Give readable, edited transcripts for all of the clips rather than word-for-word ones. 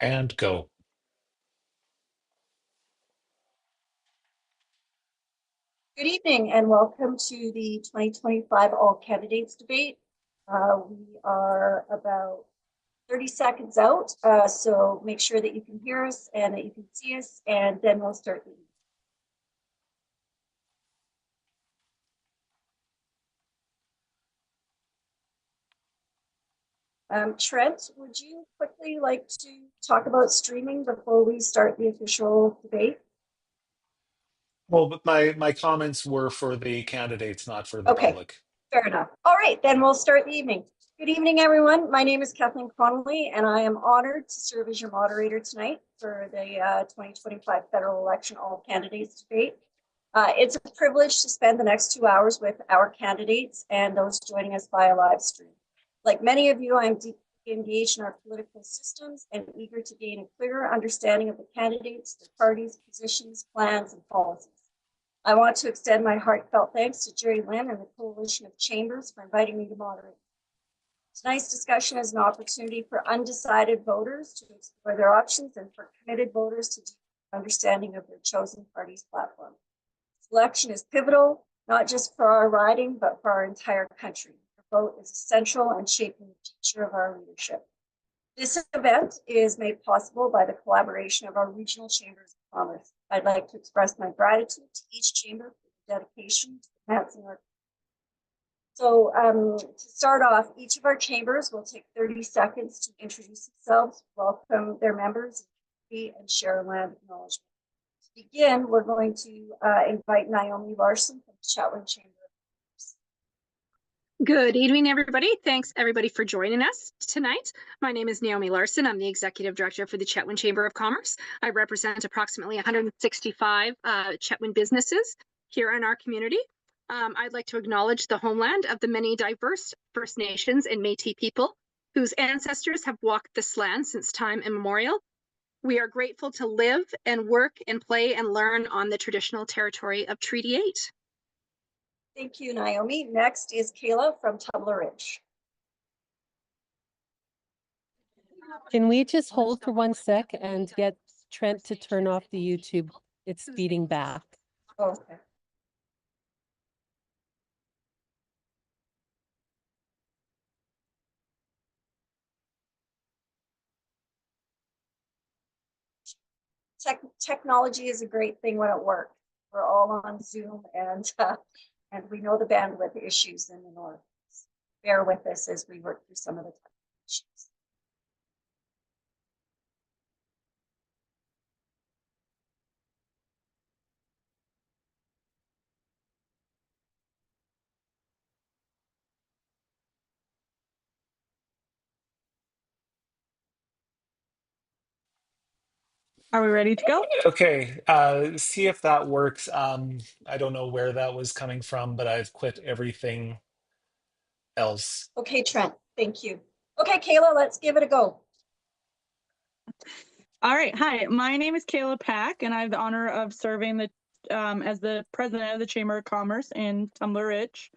And go. Good evening and welcome to the 2025 All Candidates Debate. We are about 30 seconds out, so make sure that you can hear us and that you can see us, and then we'll start the Trent, would you quickly like to talk about streaming before we start the official debate? Well, but my comments were for the candidates, not for the Okay, public. fair enough. All right, then we'll start the evening. Good evening, everyone. My name is Kathleen Connolly, and I am honored to serve as your moderator tonight for the 2025 federal election All Candidates Debate. It's a privilege to spend the next 2 hours with our candidates and those joining us via live stream. Like many of you, I'm deeply engaged in our political systems and eager to gain a clearer understanding of the candidates, their parties, positions, plans, and policies. I want to extend my heartfelt thanks to Jerry Lynn and the Coalition of Chambers for inviting me to moderate. Tonight's discussion is an opportunity for undecided voters to explore their options and for committed voters to deepen understanding of their chosen party's platform. This election is pivotal, not just for our riding, but for our entire country. The vote is essential in shaping the future of our leadership. This event is made possible by the collaboration of our regional chambers of commerce. I'd like to express my gratitude to each chamber for the dedication to enhancing our. So to start off, each of our chambers will take 30 seconds to introduce themselves, welcome their members, and share a land acknowledgement. To begin, we're going to invite Naomi Larson from the Chetwynd Chamber. Good evening, everybody. Thanks, everybody, for joining us tonight. My name is Naomi Larson. I'm the Executive Director for the Chetwynd Chamber of Commerce. I represent approximately 165 Chetwynd businesses here in our community. I'd like to acknowledge the homeland of the many diverse First Nations and Métis people whose ancestors have walked this land since time immemorial. We are grateful to live and work and play and learn on the traditional territory of Treaty 8. Thank you, Naomi. Next is Kayla from Tumbler Ridge. Can we just hold for 1 sec and get Trent to turn off the YouTube? It's feeding back. Okay. Technology is a great thing when it works. We're all on Zoom and we know the bandwidth issues in the north. Bear with us as we work through some of the technical issues. Are we ready to go? Okay, see if that works. I don't know where that was coming from, but I've quit everything else. Okay, Trent, thank you. Okay, Kayla, let's give it a go. All right. Hi, my name is Kayla Pack, and I have the honor of serving as the president of the Chamber of Commerce in Tumbler Ridge.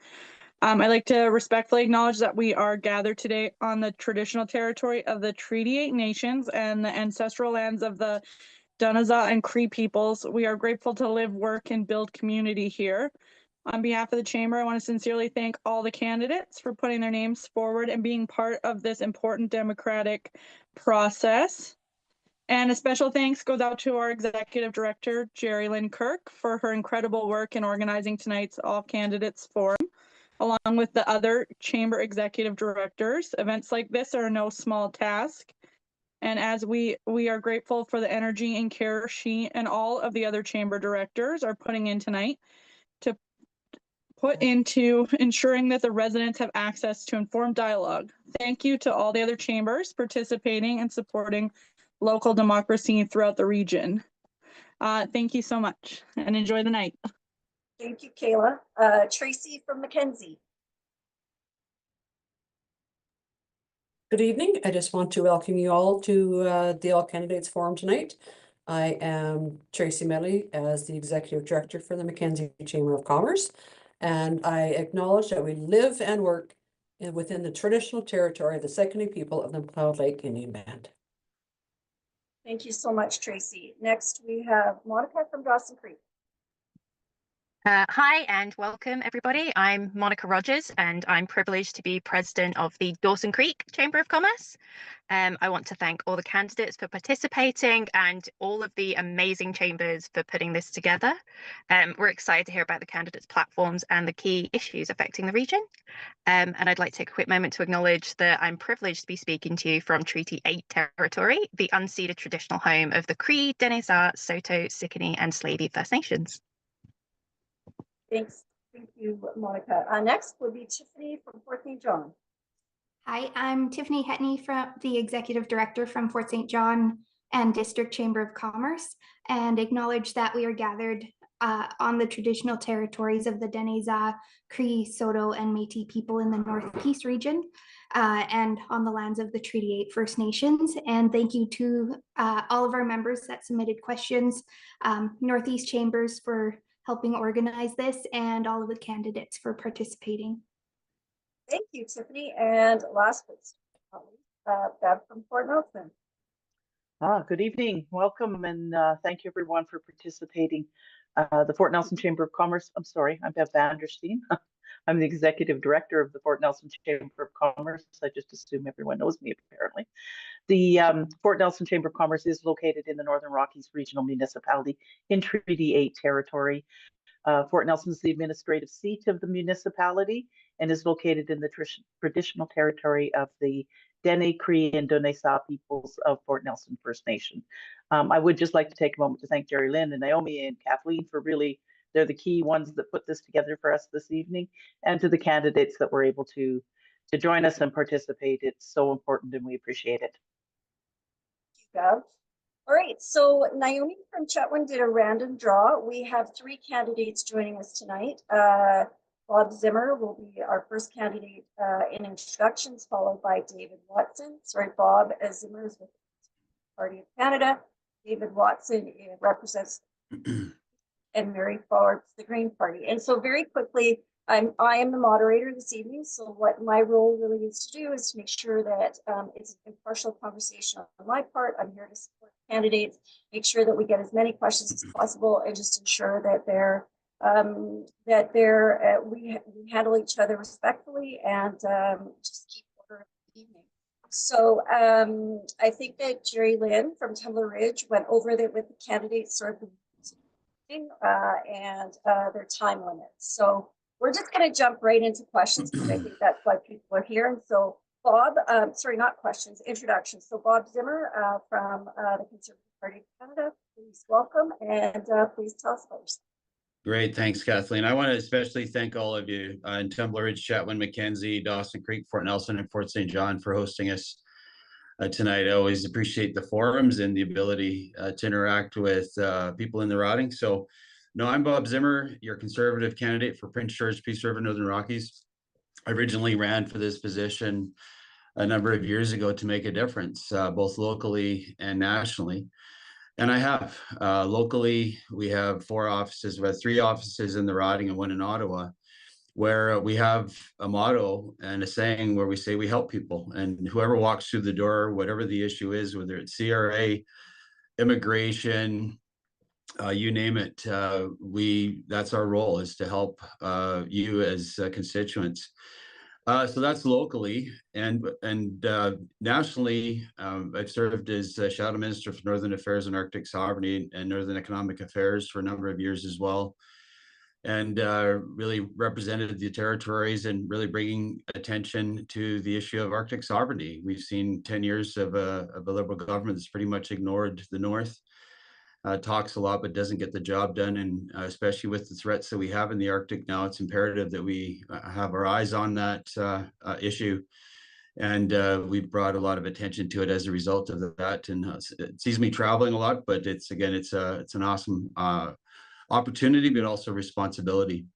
I'd like to respectfully acknowledge that we are gathered today on the traditional territory of the Treaty 8 nations and the ancestral lands of the Dunaza and Cree peoples. We are grateful to live, work, and build community here. On behalf of the Chamber, I want to sincerely thank all the candidates for putting their names forward and being part of this important democratic process. And a special thanks goes out to our Executive Director, Jerry Lynn Kirk, for her incredible work in organizing tonight's All Candidates Forum, along with the other Chamber Executive Directors. Events like this are no small task. And as we are grateful for the energy and care she and all of the other Chamber Directors are putting in tonight to put into ensuring that the residents have access to informed dialogue. Thank you to all the other chambers participating and supporting local democracy throughout the region. Thank you so much and enjoy the night. Thank you, Kayla. Tracy from Mackenzie. Good evening. I just want to welcome you all to the All Candidates Forum tonight. I am Tracy Medley as the Executive Director for the Mackenzie Chamber of Commerce, and I acknowledge that we live and work within the traditional territory of the Secondary people of the McLeod Lake Indian Band. Thank you so much, Tracy. Next, we have Monica from Dawson Creek. Hi and welcome everybody. I'm Monica Rogers and I'm privileged to be president of the Dawson Creek Chamber of Commerce. I want to thank all the candidates for participating and all of the amazing chambers for putting this together. We're excited to hear about the candidates' platforms and the key issues affecting the region. And I'd like to take a quick moment to acknowledge that I'm privileged to be speaking to you from Treaty 8 territory, the unceded traditional home of the Cree, Denizar, Saulteaux, Sicanee and Slavey First Nations. Thanks. Thank you, Monica. Next would be Tiffany from Fort St. John. Hi, I'm Tiffany Hetney, from the Executive Director from Fort St. John and District Chamber of Commerce, and acknowledge that we are gathered on the traditional territories of the Denizar, Cree, Saulteaux, and Métis people in the Northeast region, and on the lands of the Treaty 8 First Nations. And thank you to all of our members that submitted questions, Northeast Chambers for helping organize this, and all of the candidates for participating. Thank you, Tiffany. And last but not least, Bev from Fort Nelson. Good evening. Welcome and thank you everyone for participating. The Fort Nelson Chamber of Commerce, I'm Bev Vanderstein. I'm the Executive Director of the Fort Nelson Chamber of Commerce. I just assume everyone knows me apparently. The Fort Nelson Chamber of Commerce is located in the Northern Rockies Regional Municipality in Treaty 8 territory. Fort Nelson is the administrative seat of the municipality and is located in the traditional territory of the Dene, Cree, and Denizar peoples of Fort Nelson First Nation. I would just like to take a moment to thank Jerry Lynn and Naomi and Kathleen for they're the key ones that put this together for us this evening, and to the candidates that were able to join us and participate. It's so important and we appreciate it. Thank you, Bev. All right, so Naomi from Chetwynd did a random draw. We have 3 candidates joining us tonight. Bob Zimmer will be our first candidate in introductions, followed by David Watson. Sorry, Bob Zimmer is with the Party of Canada. David Watson represents and Mary Forbes, the Green Party. And so very quickly, I am the moderator this evening. So what my role really is to do is to make sure that it's an impartial conversation on my part. I'm here to support candidates, make sure that we get as many questions as possible, and just ensure that we handle each other respectfully and just keep order of the evening. So I think that Jerry Lynn from Tumbler Ridge went over that with the candidates sort of and their time limits. So we're just going to jump right into questions because I think that's why people are here. And so Bob, sorry, not questions, introductions. So Bob Zimmer from the Conservative Party of Canada, please welcome and please tell us about yourself. Great, thanks, Kathleen. I want to especially thank all of you in Tumbler Ridge, Chetwynd, Mackenzie, Dawson Creek, Fort Nelson, and Fort St. John for hosting us tonight. I always appreciate the forums and the ability to interact with people in the riding. So, no, I'm Bob Zimmer, your Conservative candidate for Prince George, Peace River, Northern Rockies. I originally ran for this position a number of years ago to make a difference, both locally and nationally. And I have. Locally, we have 4 offices. We have 3 offices in the riding and 1 in Ottawa, where we have a motto and a saying where we say we help people. And whoever walks through the door, whatever the issue is, whether it's CRA, immigration, you name it, that's our role, is to help you as constituents. So that's locally, and nationally, I've served as Shadow Minister for Northern Affairs and Arctic Sovereignty and Northern Economic Affairs for a number of years as well, and really represented the territories and really bringing attention to the issue of Arctic sovereignty. We've seen 10 years of a Liberal government that's pretty much ignored the North. Talks a lot but doesn't get the job done, and especially with the threats that we have in the Arctic now, it's imperative that we have our eyes on that issue, and we've brought a lot of attention to it as a result of that. And it sees me traveling a lot, but it's an awesome opportunity, but also responsibility.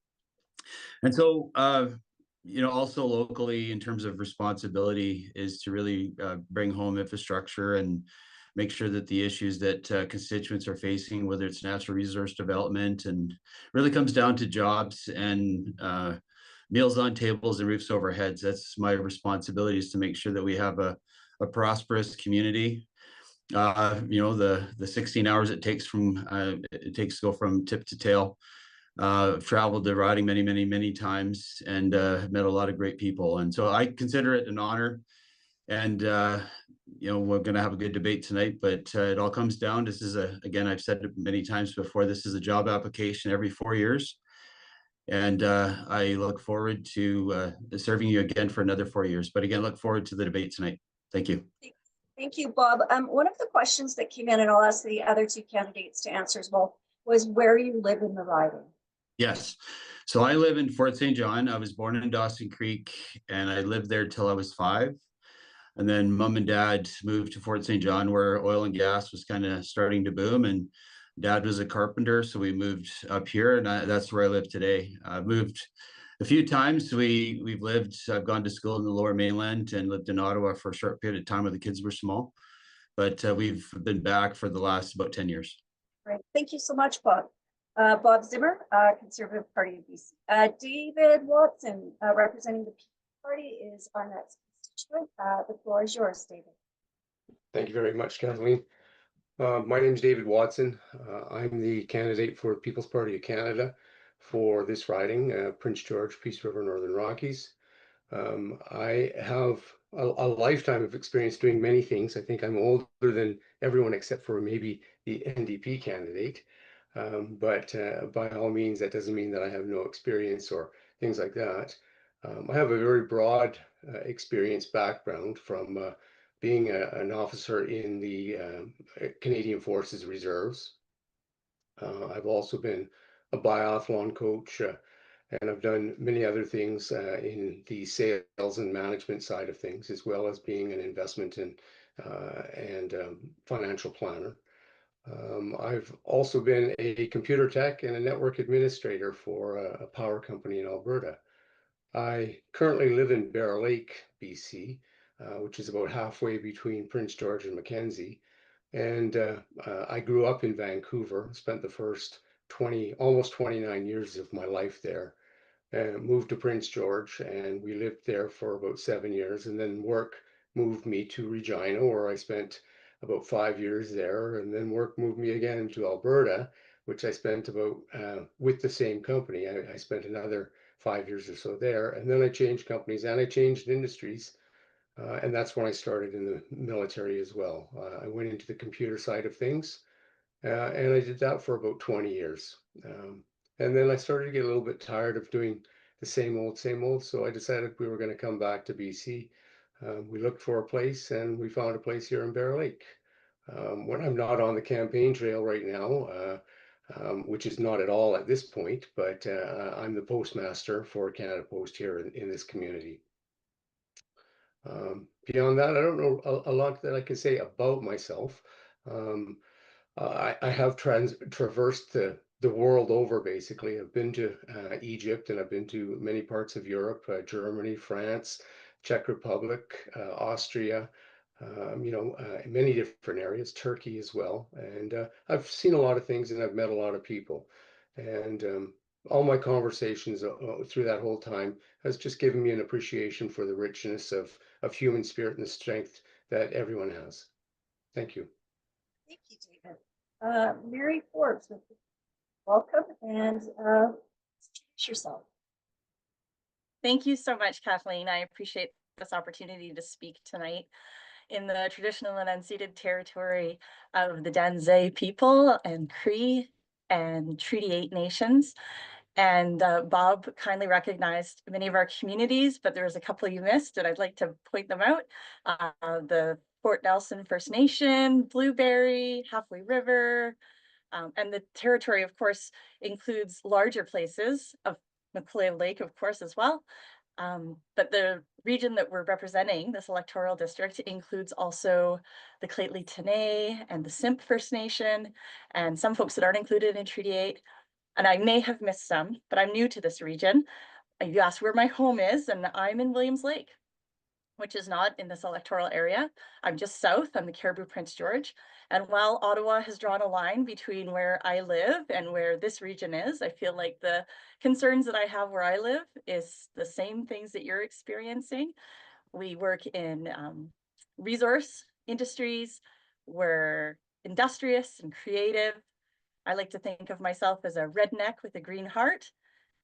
And so also locally, in terms of responsibility, is to really bring home infrastructure and make sure that the issues that constituents are facing, whether it's natural resource development, and really comes down to jobs and meals on tables and roofs over heads. That's my responsibility, is to make sure that we have a prosperous community. The 16 hours it takes to go from tip to tail. I've traveled the riding many times, and met a lot of great people. And so I consider it an honor. And we're going to have a good debate tonight, but it all comes down. This is again, I've said it many times before, this is a job application every 4 years. And I look forward to serving you again for another 4 years. But again, look forward to the debate tonight. Thank you. Thank you, Bob. One of the questions that came in, and I'll ask the other two candidates to answer as well, was where you live in the riding. Yes. So I live in Fort St. John. I was born in Dawson Creek, and I lived there till I was 5. And then mom and dad moved to Fort St. John, where oil and gas was kind of starting to boom. And dad was a carpenter, so we moved up here, and that's where I live today. I've moved a few times. I've gone to school in the Lower Mainland and lived in Ottawa for a short period of time when the kids were small. But we've been back for the last about 10 years. Great. Thank you so much, Bob. Bob Zimmer, Conservative Party of BC. David Watson, representing the People's Party, is our next constituent. The floor is yours, David. Thank you very much, Kathleen. My name is David Watson. I'm the candidate for People's Party of Canada for this riding, Prince George, Peace River, Northern Rockies. I have a lifetime of experience doing many things. I think I'm older than everyone except for maybe the NDP candidate. But by all means, that doesn't mean that I have no experience or things like that. I have a very broad experience background from being an officer in the Canadian Forces Reserves. I've also been a biathlon coach, and I've done many other things in the sales and management side of things, as well as being an investment and financial planner. I've also been a computer tech and a network administrator for a power company in Alberta. I currently live in Bear Lake, BC, which is about halfway between Prince George and Mackenzie. And I grew up in Vancouver, spent the first almost 29 years of my life there, and moved to Prince George, and we lived there for about 7 years. And then work moved me to Regina, where I spent about 5 years there. And then work moved me again to Alberta, which I spent about with the same company. I spent another 5 years or so there. And then I changed companies and I changed industries. And that's when I started in the military as well. I went into the computer side of things, and I did that for about 20 years. And then I started to get a little bit tired of doing the same old. So I decided we were going to come back to BC. We looked for a place, and we found a place here in Bear Lake. When I'm not on the campaign trail right now, which is not at all at this point, but I'm the postmaster for Canada Post here in this community. Beyond that, I don't know a lot that I can say about myself. I have traversed the world over, basically. I've been to Egypt, and I've been to many parts of Europe, Germany, France, Czech Republic, Austria, many different areas, Turkey as well. And I've seen a lot of things, and I've met a lot of people. And all my conversations through that whole time has just given me an appreciation for the richness of human spirit and the strength that everyone has. Thank you. Thank you, David. Mary Forbes, welcome, and introduce yourself. Thank you so much, Kathleen. I appreciate this opportunity to speak tonight in the traditional and unceded territory of the Danzé people and Cree and Treaty 8 nations. And Bob kindly recognized many of our communities, but there was a couple you missed, and I'd like to point them out. The Fort Nelson First Nation, Blueberry, Halfway River, and the territory, of course, includes larger places of Macleod Lake, of course, as well. But the region that we're representing, this electoral district, includes also the Clately Tenay and the Simp First Nation, and some folks that aren't included in Treaty 8. And I may have missed some, but I'm new to this region. You asked where my home is, and I'm in Williams Lake, which is not in this electoral area. I'm just south, I'm the Caribou Prince George. And while Ottawa has drawn a line between where I live and where this region is, I feel like the concerns that I have where I live is the same things that you're experiencing. We work in resource industries, we're industrious and creative. I like to think of myself as a redneck with a green heart.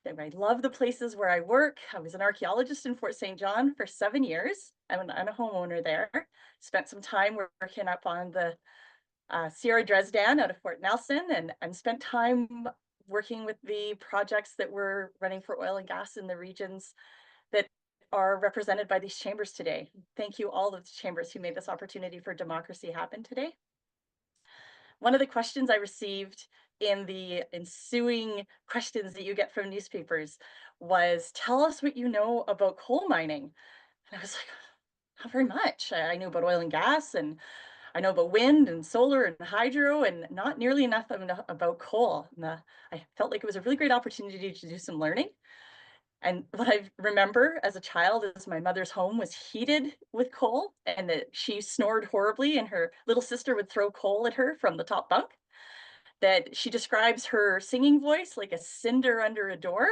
I love the places where I work. I was an archaeologist in Fort St. John for 7 years. I'm a homeowner there. Spent some time working up on the Sierra Dresdan out of Fort Nelson, and spent time working with the projects that we're running for oil and gas in the regions that are represented by these chambers today. Thank you all of the chambers who made this opportunity for democracy happen today. One of the questions I received in the ensuing questions that you get from newspapers was, tell us what you know about coal mining. And I was like, not very much. I knew about oil and gas, and I know about wind and solar and hydro, and not nearly enough about coal. And I felt like it was a really great opportunity to do some learning. And what I remember as a child is my mother's home was heated with coal, and that she snored horribly and her little sister would throw coal at her from the top bunk. That she describes her singing voice like a cinder under a door,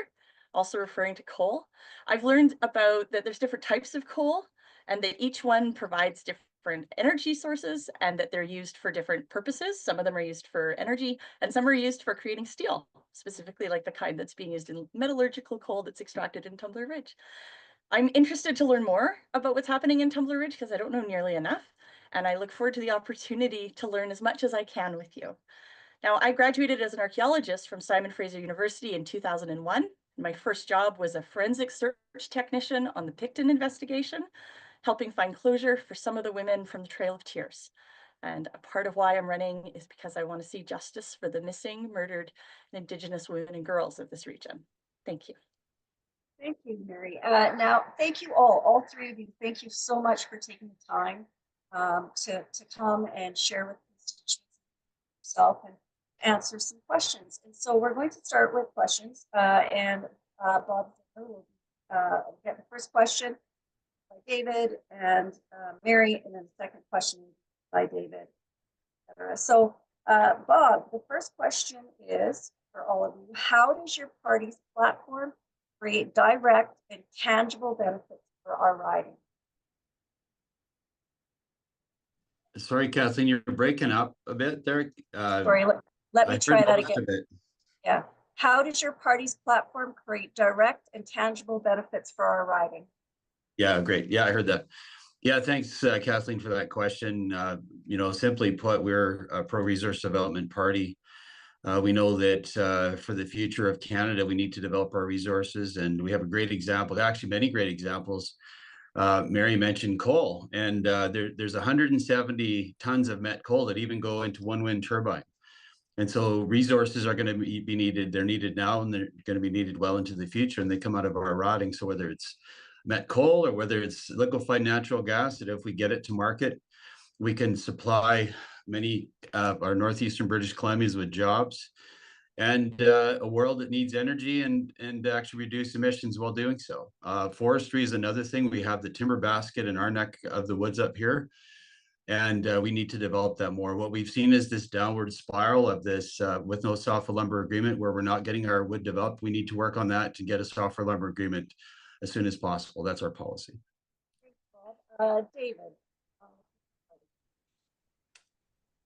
also referring to coal. I've learned about that there's different types of coal, and that each one provides different energy sources, and that they're used for different purposes. Some of them are used for energy, and some are used for creating steel, specifically like the kind that's being used in metallurgical coal that's extracted in Tumbler Ridge. I'm interested to learn more about what's happening in Tumbler Ridge because I don't know nearly enough, and I look forward to the opportunity to learn as much as I can with you. Now, I graduated as an archaeologist from Simon Fraser University in 2001. My first job was a forensic search technician on the Picton investigation, helping find closure for some of the women from the Trail of Tears. And a part of why I'm running is because I want to see justice for the missing, murdered, and Indigenous women and girls of this region. Thank you. Thank you, Mary. Now, thank you all three of you. Thank you so much for taking the time to come and share with constituents yourself and answer some questions. And so we're going to start with questions, and Bob will get the first question by David and Mary, and then the second question by David, etc. So Bob, the first question is for all of you: how does your party's platform create direct and tangible benefits for our riding? Sorry, Kathleen, you're breaking up a bit there. Sorry, let me try that again. Yeah. How does your party's platform create direct and tangible benefits for our riding? Yeah, great. Yeah, I heard that. Yeah, thanks, Kathleen, for that question. You know, simply put, we're a pro-resource development party. We know that for the future of Canada, we need to develop our resources, and we have a great example, actually many great examples. Mary mentioned coal, and there's 170 tons of met coal that even go into one wind turbine. And so resources are going to be needed. They're needed now, and they're going to be needed well into the future, and they come out of our routing. So whether it's met coal or whether it's liquefied natural gas, that if we get it to market, we can supply many of our northeastern British Columbians with jobs, and a world that needs energy and actually reduce emissions while doing so. Forestry is another thing. We have the timber basket in our neck of the woods up here, and we need to develop that more. What we've seen is this downward spiral of this with no softwood lumber agreement, where we're not getting our wood developed. We need to work on that to get a softwood lumber agreement as soon as possible. That's our policy. David.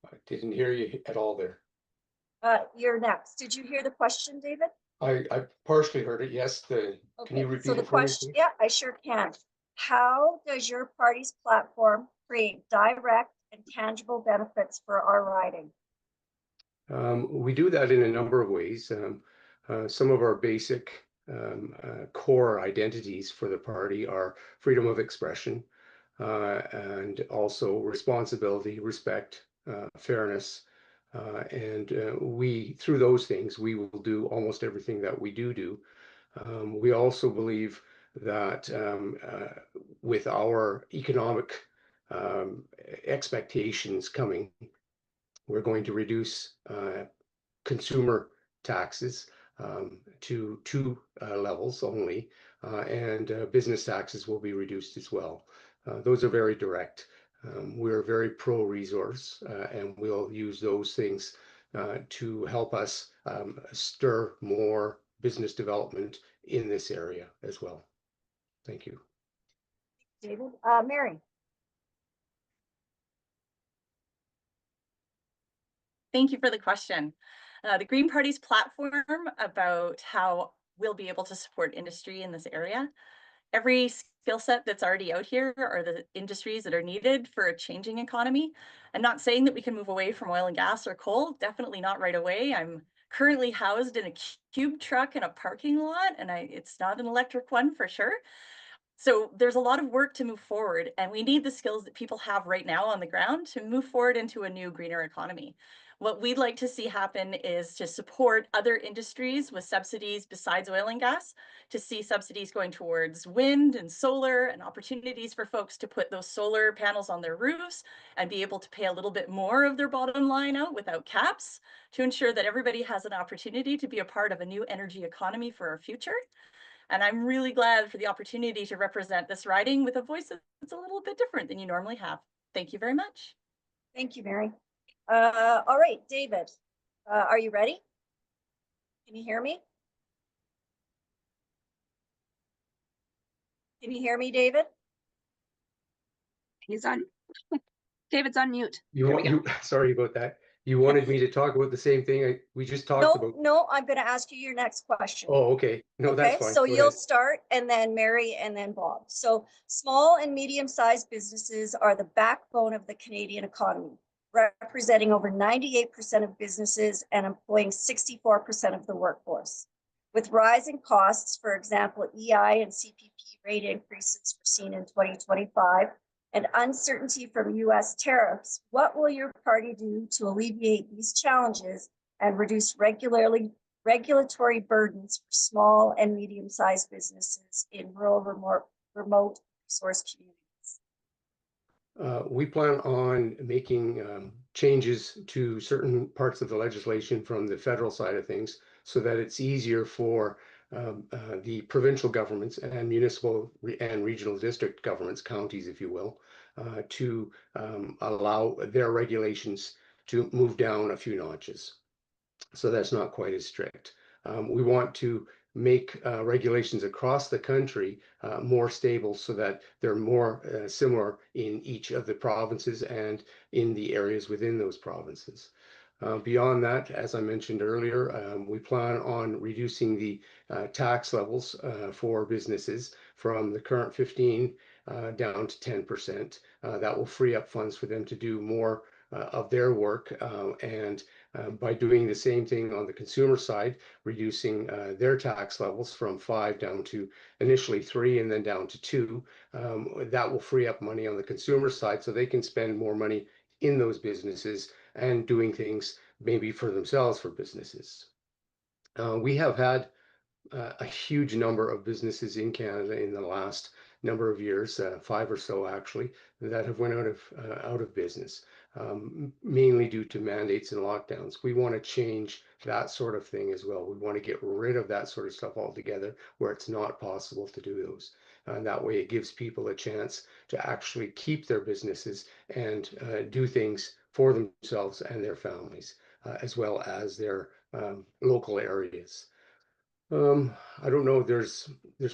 I didn't hear you at all there. You're next. Did you hear the question, David? I partially heard it. Yes. Can Okay, you so repeat the it for me, question, please? yeah, I sure can. How does your party's platform create direct and tangible benefits for our riding? We do that in a number of ways. Some of our basic core identities for the party are freedom of expression, and also responsibility, respect, fairness. And through those things, we will do almost everything that we do. We also believe that with our economic expectations coming, we're going to reduce consumer taxes to two levels only, and business taxes will be reduced as well. Those are very direct. We're very pro-resource, and we'll use those things to help us stir more business development in this area as well. Thank you. David, Mary. Thank you for the question. The Green Party's platform about how we'll be able to support industry in this area. Every skill set that's already out here are the industries that are needed for a changing economy. I'm not saying that we can move away from oil and gas or coal, definitely not right away. I'm currently housed in a cube truck in a parking lot, and it's not an electric one for sure. So there's a lot of work to move forward, and we need the skills that people have right now on the ground to move forward into a new greener economy. What we'd like to see happen is to support other industries with subsidies besides oil and gas, to see subsidies going towards wind and solar and opportunities for folks to put those solar panels on their roofs and be able to pay a little bit more of their bottom line out without caps, to ensure that everybody has an opportunity to be a part of a new energy economy for our future. And I'm really glad for the opportunity to represent this riding with a voice that's a little bit different than you normally have. Thank you very much. Thank you, Mary. All right, David, are you ready? Can you hear me? Can you hear me, David? He's on. David's on mute. Sorry about that. You wanted me to talk about the same thing we just talked about? No, I'm going to ask you your next question. Oh, okay. No, that's fine. So Go you'll ahead. start, and then Mary, and then Bob. So small and medium-sized businesses are the backbone of the Canadian economy, representing over 98% of businesses and employing 64% of the workforce. With rising costs, for example, EI and CPP rate increases foreseen in 2025, and uncertainty from US tariffs, what will your party do to alleviate these challenges and reduce regulatory burdens for small and medium-sized businesses in rural, remote resource communities? We plan on making changes to certain parts of the legislation from the federal side of things so that it's easier for the provincial governments and municipal and regional district governments, counties, if you will, to allow their regulations to move down a few notches. So that's not quite as strict. We want to make regulations across the country more stable so that they're more similar in each of the provinces and in the areas within those provinces. Beyond that, as I mentioned earlier, we plan on reducing the tax levels for businesses from the current 15 down to 10%. That will free up funds for them to do more of their work, and by doing the same thing on the consumer side, reducing their tax levels from 5 down to initially 3 and then down to 2, that will free up money on the consumer side so they can spend more money in those businesses and doing things maybe for themselves for businesses. We have had a huge number of businesses in Canada in the last number of years, 5 or so actually, that have went out of business, mainly due to mandates and lockdowns. We want to change that sort of thing as well. We want to get rid of that sort of stuff altogether where it's not possible to do those. And that way it gives people a chance to actually keep their businesses and do things for themselves and their families, as well as their local areas. I don't know, there's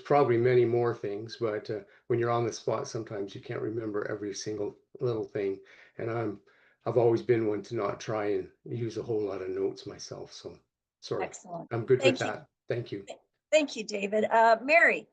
probably many more things, but when you're on the spot, sometimes you can't remember every single little thing. And I've always been one to not try and use a whole lot of notes myself. So sorry. Excellent. I'm good with that. Thank you. Thank you, David. Mary.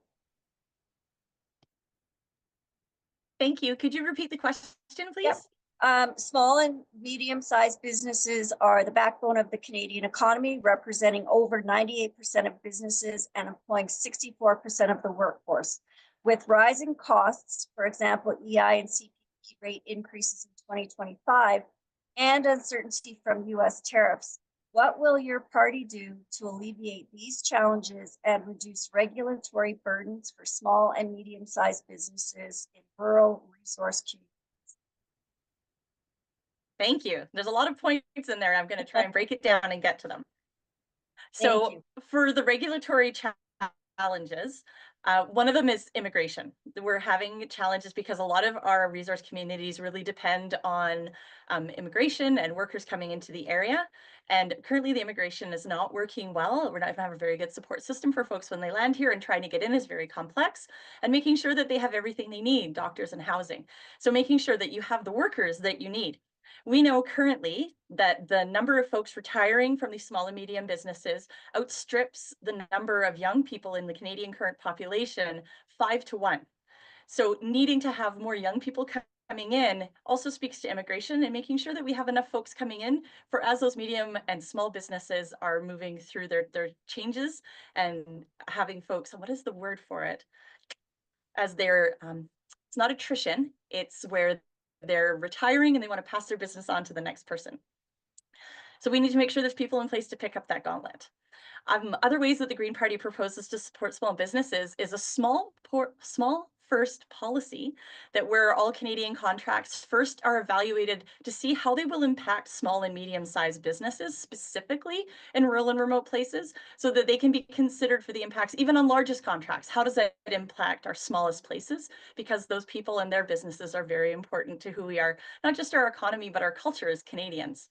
Thank you. Could you repeat the question, please? Yep. Small and medium-sized businesses are the backbone of the Canadian economy, representing over 98% of businesses and employing 64% of the workforce. With rising costs, for example, EI and CPP rate increases in 2025, and uncertainty from US tariffs, what will your party do to alleviate these challenges and reduce regulatory burdens for small and medium-sized businesses in rural resource communities? Thank you. There's a lot of points in there. I'm going to try and break it down and get to them. So for the regulatory challenges, one of them is immigration. We're having challenges because a lot of our resource communities really depend on immigration and workers coming into the area. And currently the immigration is not working well. We're not going to have a very good support system for folks when they land here, and trying to get in is very complex, and making sure that they have everything they need, doctors and housing. So making sure that you have the workers that you need. We know currently that the number of folks retiring from these small and medium businesses outstrips the number of young people in the Canadian current population 5 to 1. So needing to have more young people coming in also speaks to immigration, and making sure that we have enough folks coming in for as those medium and small businesses are moving through their changes, and having folks, what is the word for it? As they're, it's not attrition, it's where they're retiring and they want to pass their business on to the next person. So we need to make sure there's people in place to pick up that gauntlet. Other ways that the Green Party proposes to support small businesses is a small first policy, that where all Canadian contracts first are evaluated to see how they will impact small and medium-sized businesses, specifically in rural and remote places, so that they can be considered for the impacts even on largest contracts. How does that impact our smallest places? Because those people and their businesses are very important to who we are, not just our economy, but our culture as Canadians.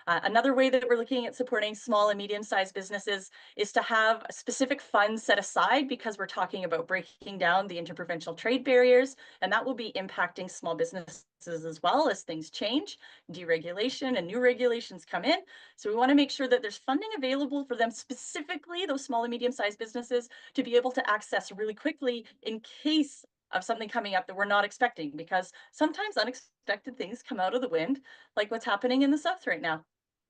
Another way that we're looking at supporting small and medium-sized businesses is to have specific funds set aside, because we're talking about breaking down the interprovincial trade barriers, and that will be impacting small businesses as well as things change, deregulation and new regulations come in. So we want to make sure that there's funding available for them, specifically those small and medium-sized businesses, to be able to access really quickly in case of something coming up that we're not expecting, because sometimes unexpected things come out of the wind, like what's happening in the South right now.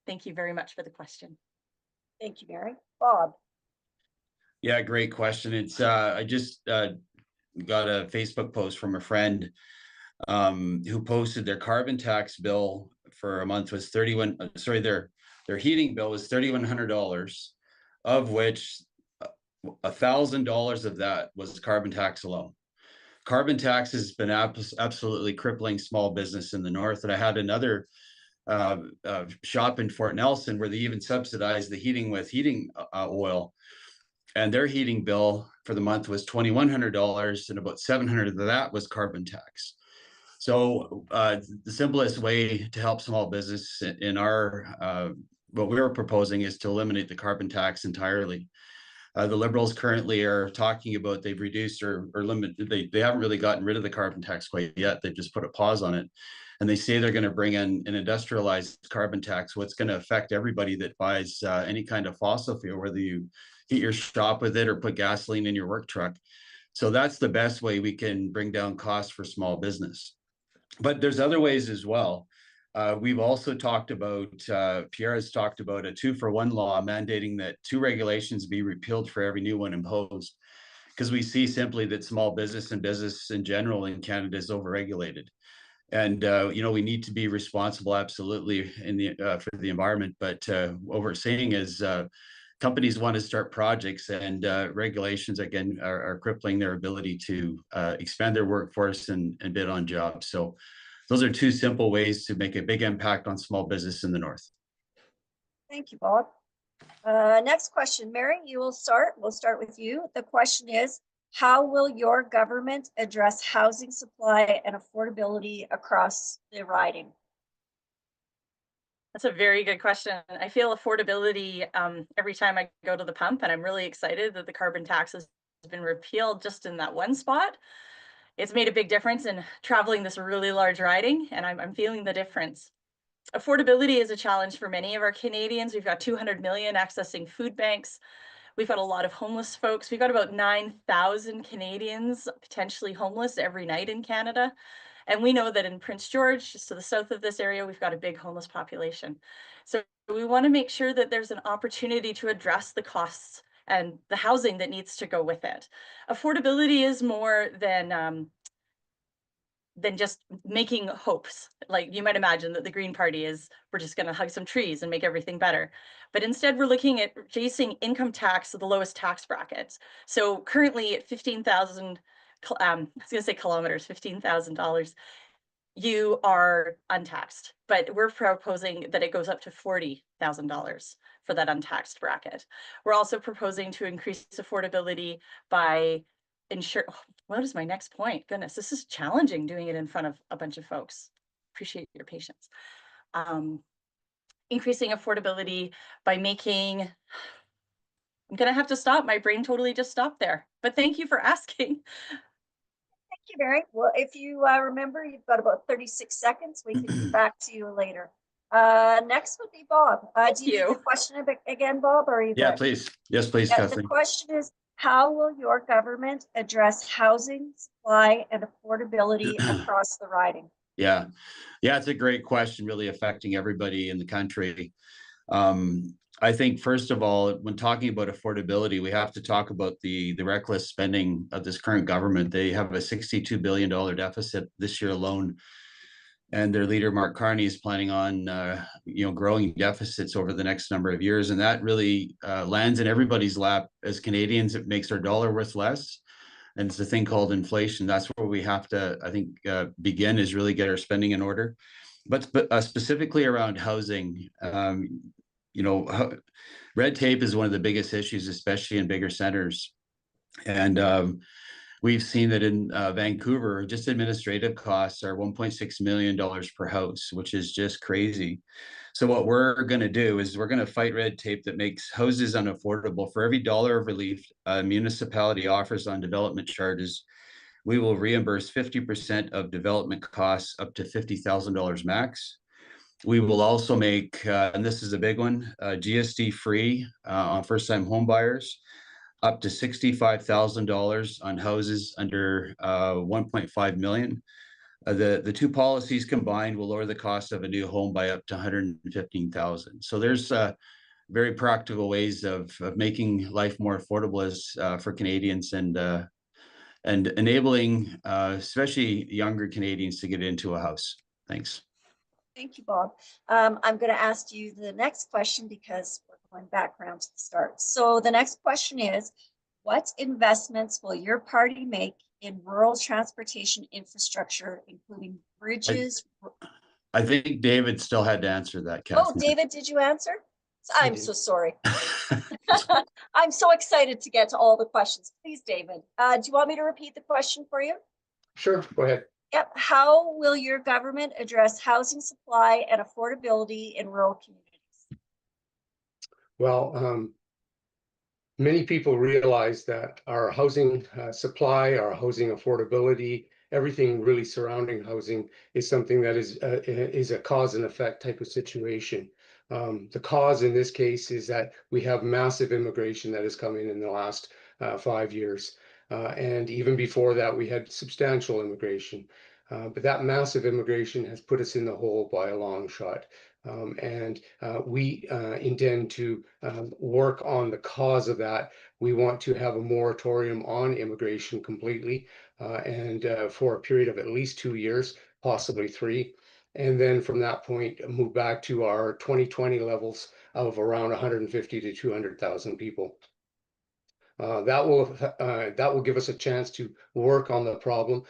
Thank you very much for the question. Thank you, Mary. Bob. Yeah, great question. It's I just got a Facebook post from a friend who posted their carbon tax bill for a month was their heating bill was $3,100, of which $1,000 of that was carbon tax alone. Carbon tax has been absolutely crippling small business in the north. And I had another shop in Fort Nelson where they even subsidized the heating with heating oil, and their heating bill for the month was $2,100, and about $700 of that was carbon tax. So the simplest way to help small business in our what we were proposing is to eliminate the carbon tax entirely. The Liberals currently are talking about they've reduced or limited, they haven't really gotten rid of the carbon tax quite yet. They've just put a pause on it. And they say they're going to bring in an industrialized carbon tax, what's going to affect everybody that buys any kind of fossil fuel, whether you heat your shop with it or put gasoline in your work truck. So that's the best way we can bring down costs for small business. But there's other ways as well. We've also talked about, Pierre has talked about a 2-for-1 law mandating that 2 regulations be repealed for every new one imposed, because we see simply that small business and business in general in Canada is overregulated. And, we need to be responsible, absolutely, in the for the environment. But what we're seeing is companies want to start projects, and regulations, again, are crippling their ability to expand their workforce and bid on jobs. So those are 2 simple ways to make a big impact on small business in the north. Thank you, Bob. Next question, Mary, you will start. We'll start with you. The question is, how will your government address housing supply and affordability across the riding? That's a very good question. I feel affordability every time I go to the pump, and I'm really excited that the carbon tax has been repealed just in that one spot. It's made a big difference in traveling this really large riding, and I'm feeling the difference. Affordability is a challenge for many of our Canadians. We've got 200 million accessing food banks. We've got a lot of homeless folks. We've got about 9,000 Canadians potentially homeless every night in Canada. And we know that in Prince George, just to the south of this area, we've got a big homeless population. So we want to make sure that there's an opportunity to address the costs and the housing that needs to go with it. Affordability is more than just making hopes. Like you might imagine that the Green Party is, we're just going to hug some trees and make everything better. But instead, we're looking at raising income tax to the lowest tax brackets. So currently at 15,000, I was going to say kilometers, $15,000, you are untaxed. But we're proposing that it goes up to $40,000 for that untaxed bracket. We're also proposing to increase affordability by what is my next point? Goodness, this is challenging doing it in front of a bunch of folks. Appreciate your patience. Increasing affordability by making, I'm gonna have to stop. My brain totally just stopped there, but thank you for asking. Thank you, Mary. Well, if you remember, you've got about 36 seconds. We can get back to you later. Next would be Bob. Do you need the question again, Bob, or are you Yeah, good? please. Yes, please, The Kathleen. question is, how will your government address housing, supply, and affordability across the riding? Yeah, it's a great question, really affecting everybody in the country. I think, first of all, when talking about affordability, we have to talk about the reckless spending of this current government. They have a $62 billion deficit this year alone. And their leader, Mark Carney, is planning on growing deficits over the next number of years. And that really lands in everybody's lap. As Canadians, it makes our dollar worth less. And it's a thing called inflation. That's where we have to, I think, begin, is really get our spending in order. But specifically around housing, red tape is one of the biggest issues, especially in bigger centers. And we've seen that in Vancouver, just administrative costs are $1.6 million per house, which is just crazy. So what we're going to do is we're going to fight red tape that makes houses unaffordable. For every dollar of relief a municipality offers on development charges, we will reimburse 50% of development costs up to $50,000 max. We will also make, and this is a big one, GST free on first-time home buyers, up to $65,000 on houses under 1.5 million. The two policies combined will lower the cost of a new home by up to $115,000. So there's very practical ways of making life more affordable for Canadians and enabling especially younger Canadians to get into a house. Thanks. Thank you, Bob. I'm going to ask you the next question because we're going back around to the start. So the next question is, what investments will your party make in rural transportation infrastructure, including bridges? I think David still had to answer that, Kathleen. Oh, David, did you answer? I'm so sorry. I'm so excited to get to all the questions. Please, David, do you want me to repeat the question for you? Sure, go ahead. Yep. How will your government address housing supply and affordability in rural communities? Well, many people realize that our housing supply, our housing affordability, everything really surrounding housing is something that is a cause and effect type of situation. The cause in this case is that we have massive immigration that has come in the last 5 years. And even before that, we had substantial immigration. But that massive immigration has put us in the hole by a long shot. And we intend to work on the cause of that. We want to have a moratorium on immigration completely, and for a period of at least 2 years, possibly 3. And then from that point, move back to our 2020 levels of around 150 to 200,000 people. That will give us a chance to work on the problem,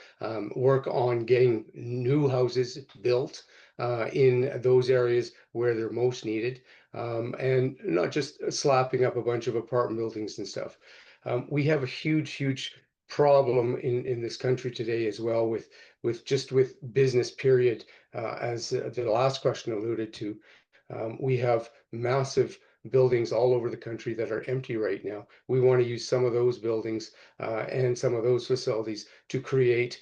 work on getting new houses built in those areas where they're most needed, and not just slapping up a bunch of apartment buildings and stuff. We have a huge problem in this country today as well with business period, as the last question alluded to. We have massive buildings all over the country that are empty right now. We want to use some of those buildings and some of those facilities to create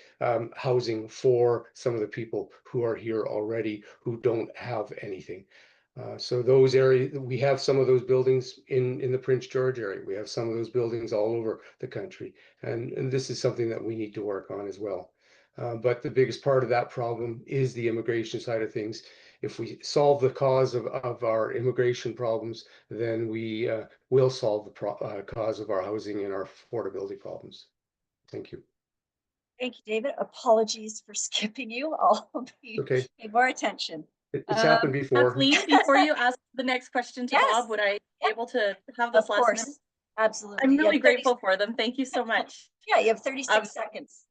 housing for some of the people who are here already who don't have anything. So those areas, we have some of those buildings in the Prince George area. We have some of those buildings all over the country. And this is something that we need to work on as well. But the biggest part of that problem is the immigration side of things. If we solve the cause of our immigration problems, then we will solve the cause of our housing and our affordability problems. Thank you. Thank you, David. Apologies for skipping you. I'll be Okay. paying more attention. It's happened before. Kathleen, before you ask the next question to Yes. Bob, would I be able to have this Of last course. minute? Absolutely. I'm You really have 30 grateful for them. Thank you so much. Yeah, you have 36 seconds.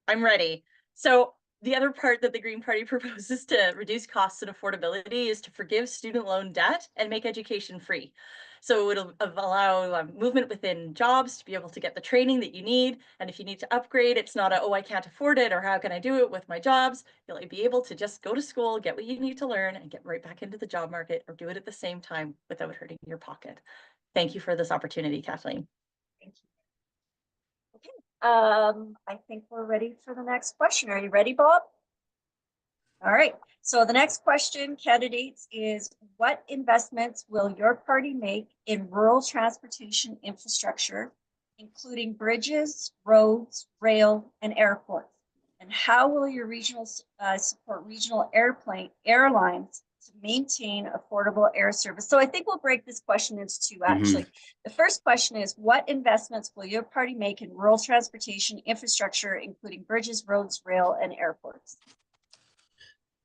I'm ready. So the other part that the Green Party proposes to reduce costs and affordability is to forgive student loan debt and make education free. So it'll allow movement within jobs to be able to get the training that you need. And if you need to upgrade, it's not a, oh, I can't afford it, or how can I do it with my jobs? You'll be able to just go to school, get what you need to learn, and get right back into the job market, or do it at the same time without hurting your pocket. Thank you for this opportunity, Kathleen. Thank you. Okay. I think we're ready for the next question. Are you ready, Bob? All right. So the next question, candidates, is what investments will your party make in rural transportation infrastructure, including bridges, roads, rail, and airports? And how will your regional support regional airlines to maintain affordable air service? So I think we'll break this question into two, actually. The first question is, what investments will your party make in rural transportation infrastructure, including bridges, roads, rail, and airports?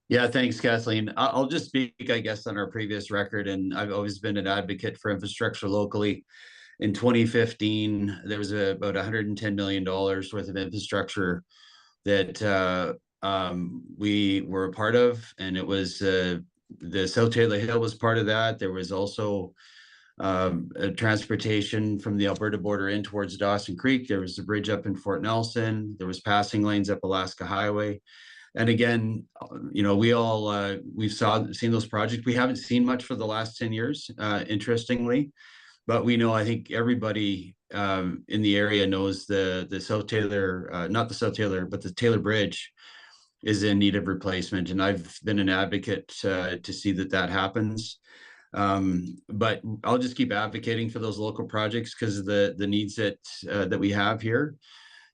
Yeah, thanks, Kathleen. I'll just speak, I guess, on our previous record, and I've always been an advocate for infrastructure locally. In 2015, there was about $110 million worth of infrastructure that we were a part of, and it was the South Taylor Hill was part of that. There was also transportation from the Alberta border in towards Dawson Creek. There was the bridge up in Fort Nelson. There was passing lanes up Alaska Highway. And again, you know, we've seen those projects. We haven't seen much for the last 10 years, interestingly, but we know, I think everybody in the area knows the South Taylor, not the South Taylor, but the Taylor Bridge is in need of replacement. And I've been an advocate to see that happens. But I'll just keep advocating for those local projects because of the needs that we have here.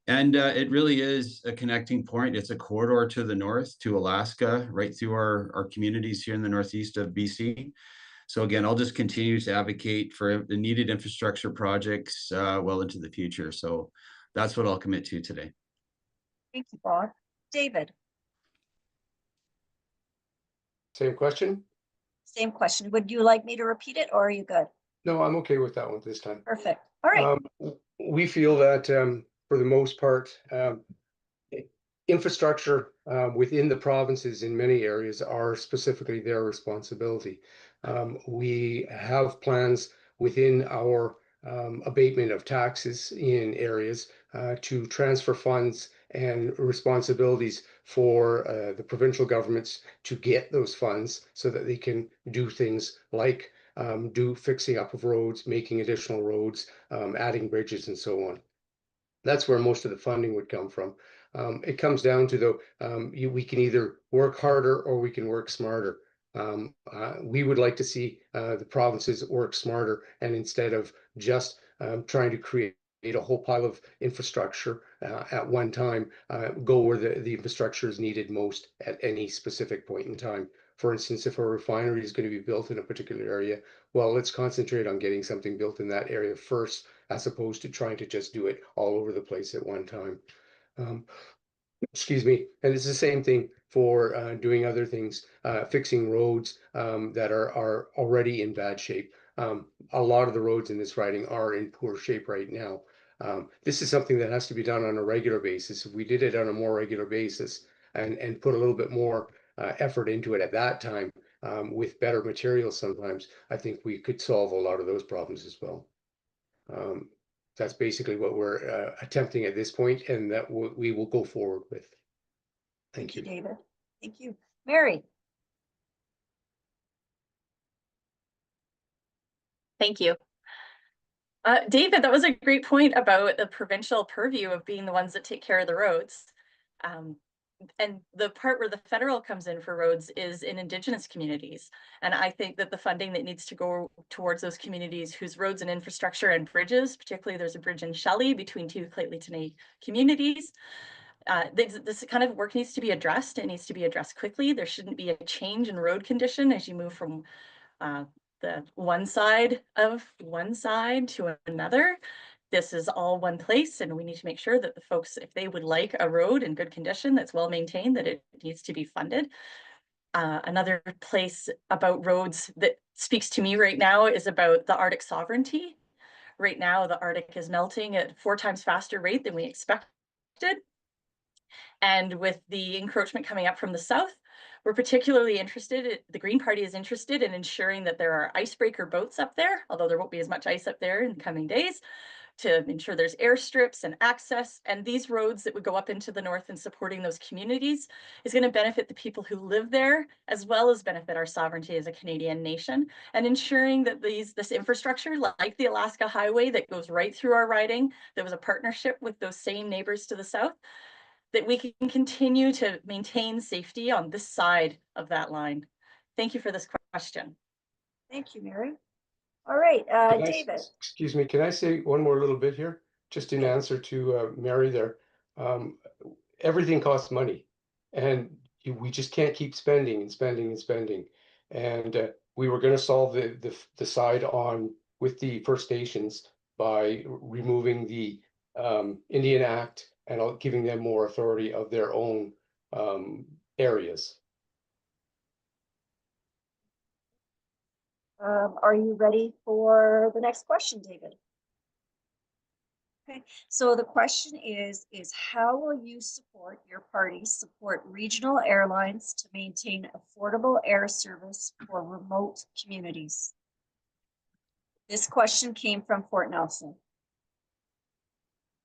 And it really is a connecting point. It's a corridor to the north, to Alaska, right through our communities here in the northeast of BC. So again, I'll just continue to advocate for the needed infrastructure projects well into the future. So that's what I'll commit to today. Thank you, Bob. David. Same question? Same question. Would you like me to repeat it, or are you good? No, I'm okay with that one this time. Perfect. All right. We feel that for the most part, infrastructure within the provinces in many areas are specifically their responsibility. We have plans within our abatement of taxes in areas to transfer funds and responsibilities for the provincial governments to get those funds so that they can do things like do fixing up of roads, making additional roads, adding bridges, and so on. That's where most of the funding would come from. It comes down to, though, we can either work harder or we can work smarter. We would like to see the provinces work smarter, and instead of just trying to create a whole pile of infrastructure at one time, go where the infrastructure is needed most at any specific point in time. For instance, if a refinery is going to be built in a particular area, well, let's concentrate on getting something built in that area first, as opposed to trying to just do it all over the place at one time. Excuse me. And it's the same thing for doing other things, fixing roads that are already in bad shape. A lot of the roads in this riding are in poor shape right now. This is something that has to be done on a regular basis. If we did it on a more regular basis and put a little bit more effort into it at that time with better materials sometimes, I think we could solve a lot of those problems as well. That's basically what we're attempting at this point, and that we will go forward with. Thank you, David. Thank you. Mary. Thank you. David, that was a great point about the provincial purview of being the ones that take care of the roads. and the part where the federal comes in for roads is in Indigenous communities. And I think that the funding that needs to go towards those communities whose roads and infrastructure and bridges, particularly there's a bridge in Shelley between two Clayton communities, this kind of work needs to be addressed. It needs to be addressed quickly. There shouldn't be a change in road condition as you move from the one side to another. This is all one place, and we need to make sure that the folks, if they would like a road in good condition that's well maintained, that it needs to be funded. Another place about roads that speaks to me right now is about the Arctic sovereignty. Right now, the Arctic is melting at 4 times faster rate than we expected. And with the encroachment coming up from the south, we're particularly interested, the Green Party is interested in ensuring that there are icebreaker boats up there, although there won't be as much ice up there in the coming days, to ensure there's airstrips and access. And these roads that would go up into the north and supporting those communities is going to benefit the people who live there, as well as benefit our sovereignty as a Canadian nation, and ensuring that this infrastructure, like the Alaska Highway that goes right through our riding, that was a partnership with those same neighbors to the south, that we can continue to maintain safety on this side of that line. Thank you for this question. Thank you, Mary. All right, David. Excuse me, can I say one more little bit here? Just in answer to Mary there. Everything costs money, and we just can't keep spending and spending and spending. And we were going to solve the side on with the First Nations by removing the Indian Act and giving them more authority of their own areas. Are you ready for the next question, David? Okay, so the question is how will you support, your party support regional airlines to maintain affordable air service for remote communities? This question came from Fort Nelson.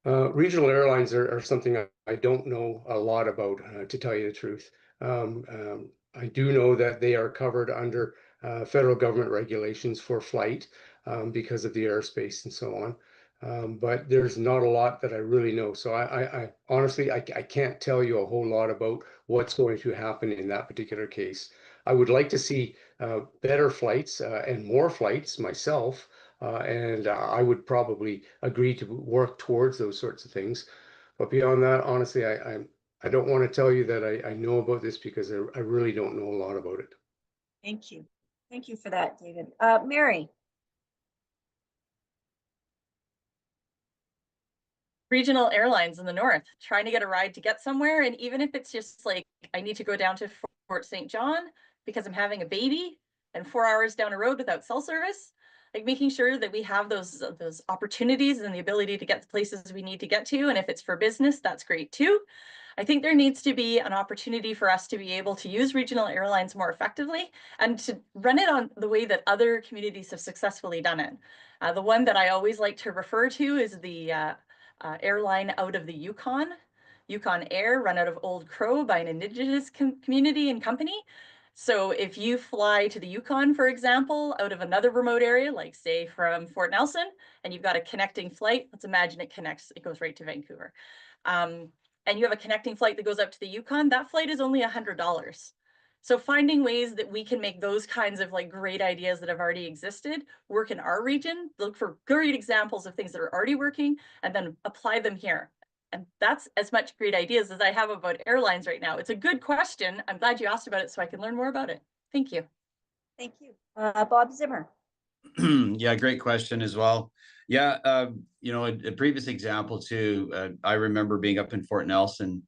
Regional airlines are something I don't know a lot about, to tell you the truth. I do know that they are covered under federal government regulations for flight because of the airspace and so on. But there's not a lot that I really know. So I honestly, I can't tell you a whole lot about what's going to happen in that particular case. I would like to see better flights and more flights myself. And I would probably agree to work towards those sorts of things. But beyond that, honestly, I don't want to tell you that I know about this because I really don't know a lot about it. Thank you. Thank you for that, David. Mary. Regional airlines in the north, trying to get a ride to get somewhere. And even if it's just like, I need to go down to Fort St. John because I'm having a baby and 4 hours down a road without cell service, like making sure that we have those opportunities and the ability to get the places we need to get to. And if it's for business, that's great too. I think there needs to be an opportunity for us to be able to use regional airlines more effectively and to run it on the way that other communities have successfully done it. The one that I always like to refer to is the airline out of the Yukon Air, run out of Old Crow by an Indigenous community and company. So if you fly to the Yukon, for example, out of another remote area, like say from Fort Nelson, and you've got a connecting flight, let's imagine it goes right to Vancouver. And you have a connecting flight that goes up to the Yukon, that flight is only $100. So finding ways that we can make those kinds of like great ideas that have already existed work in our region, look for great examples of things that are already working, and then apply them here. And that's as much great ideas as I have about airlines right now. It's a good question. I'm glad you asked about it so I can learn more about it. Thank you. Thank you. Bob Zimmer. Yeah, great question as well. Yeah, a previous example too, I remember being up in Fort Nelson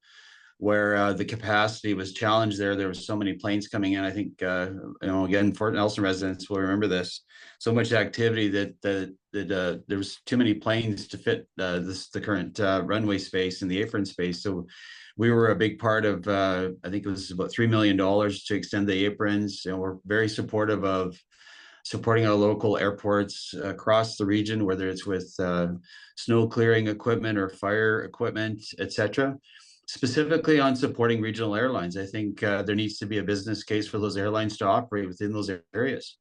where the capacity was challenged there. There was so many planes coming in. I think, again, Fort Nelson residents will remember this. So much activity that there was too many planes to fit the current runway space and the apron space. So we were a big part of, I think it was about $3 million to extend the aprons. We're very supportive of supporting our local airports across the region, whether it's with snow clearing equipment or fire equipment, etc. Specifically on supporting regional airlines, I think there needs to be a business case for those airlines to operate within those areas.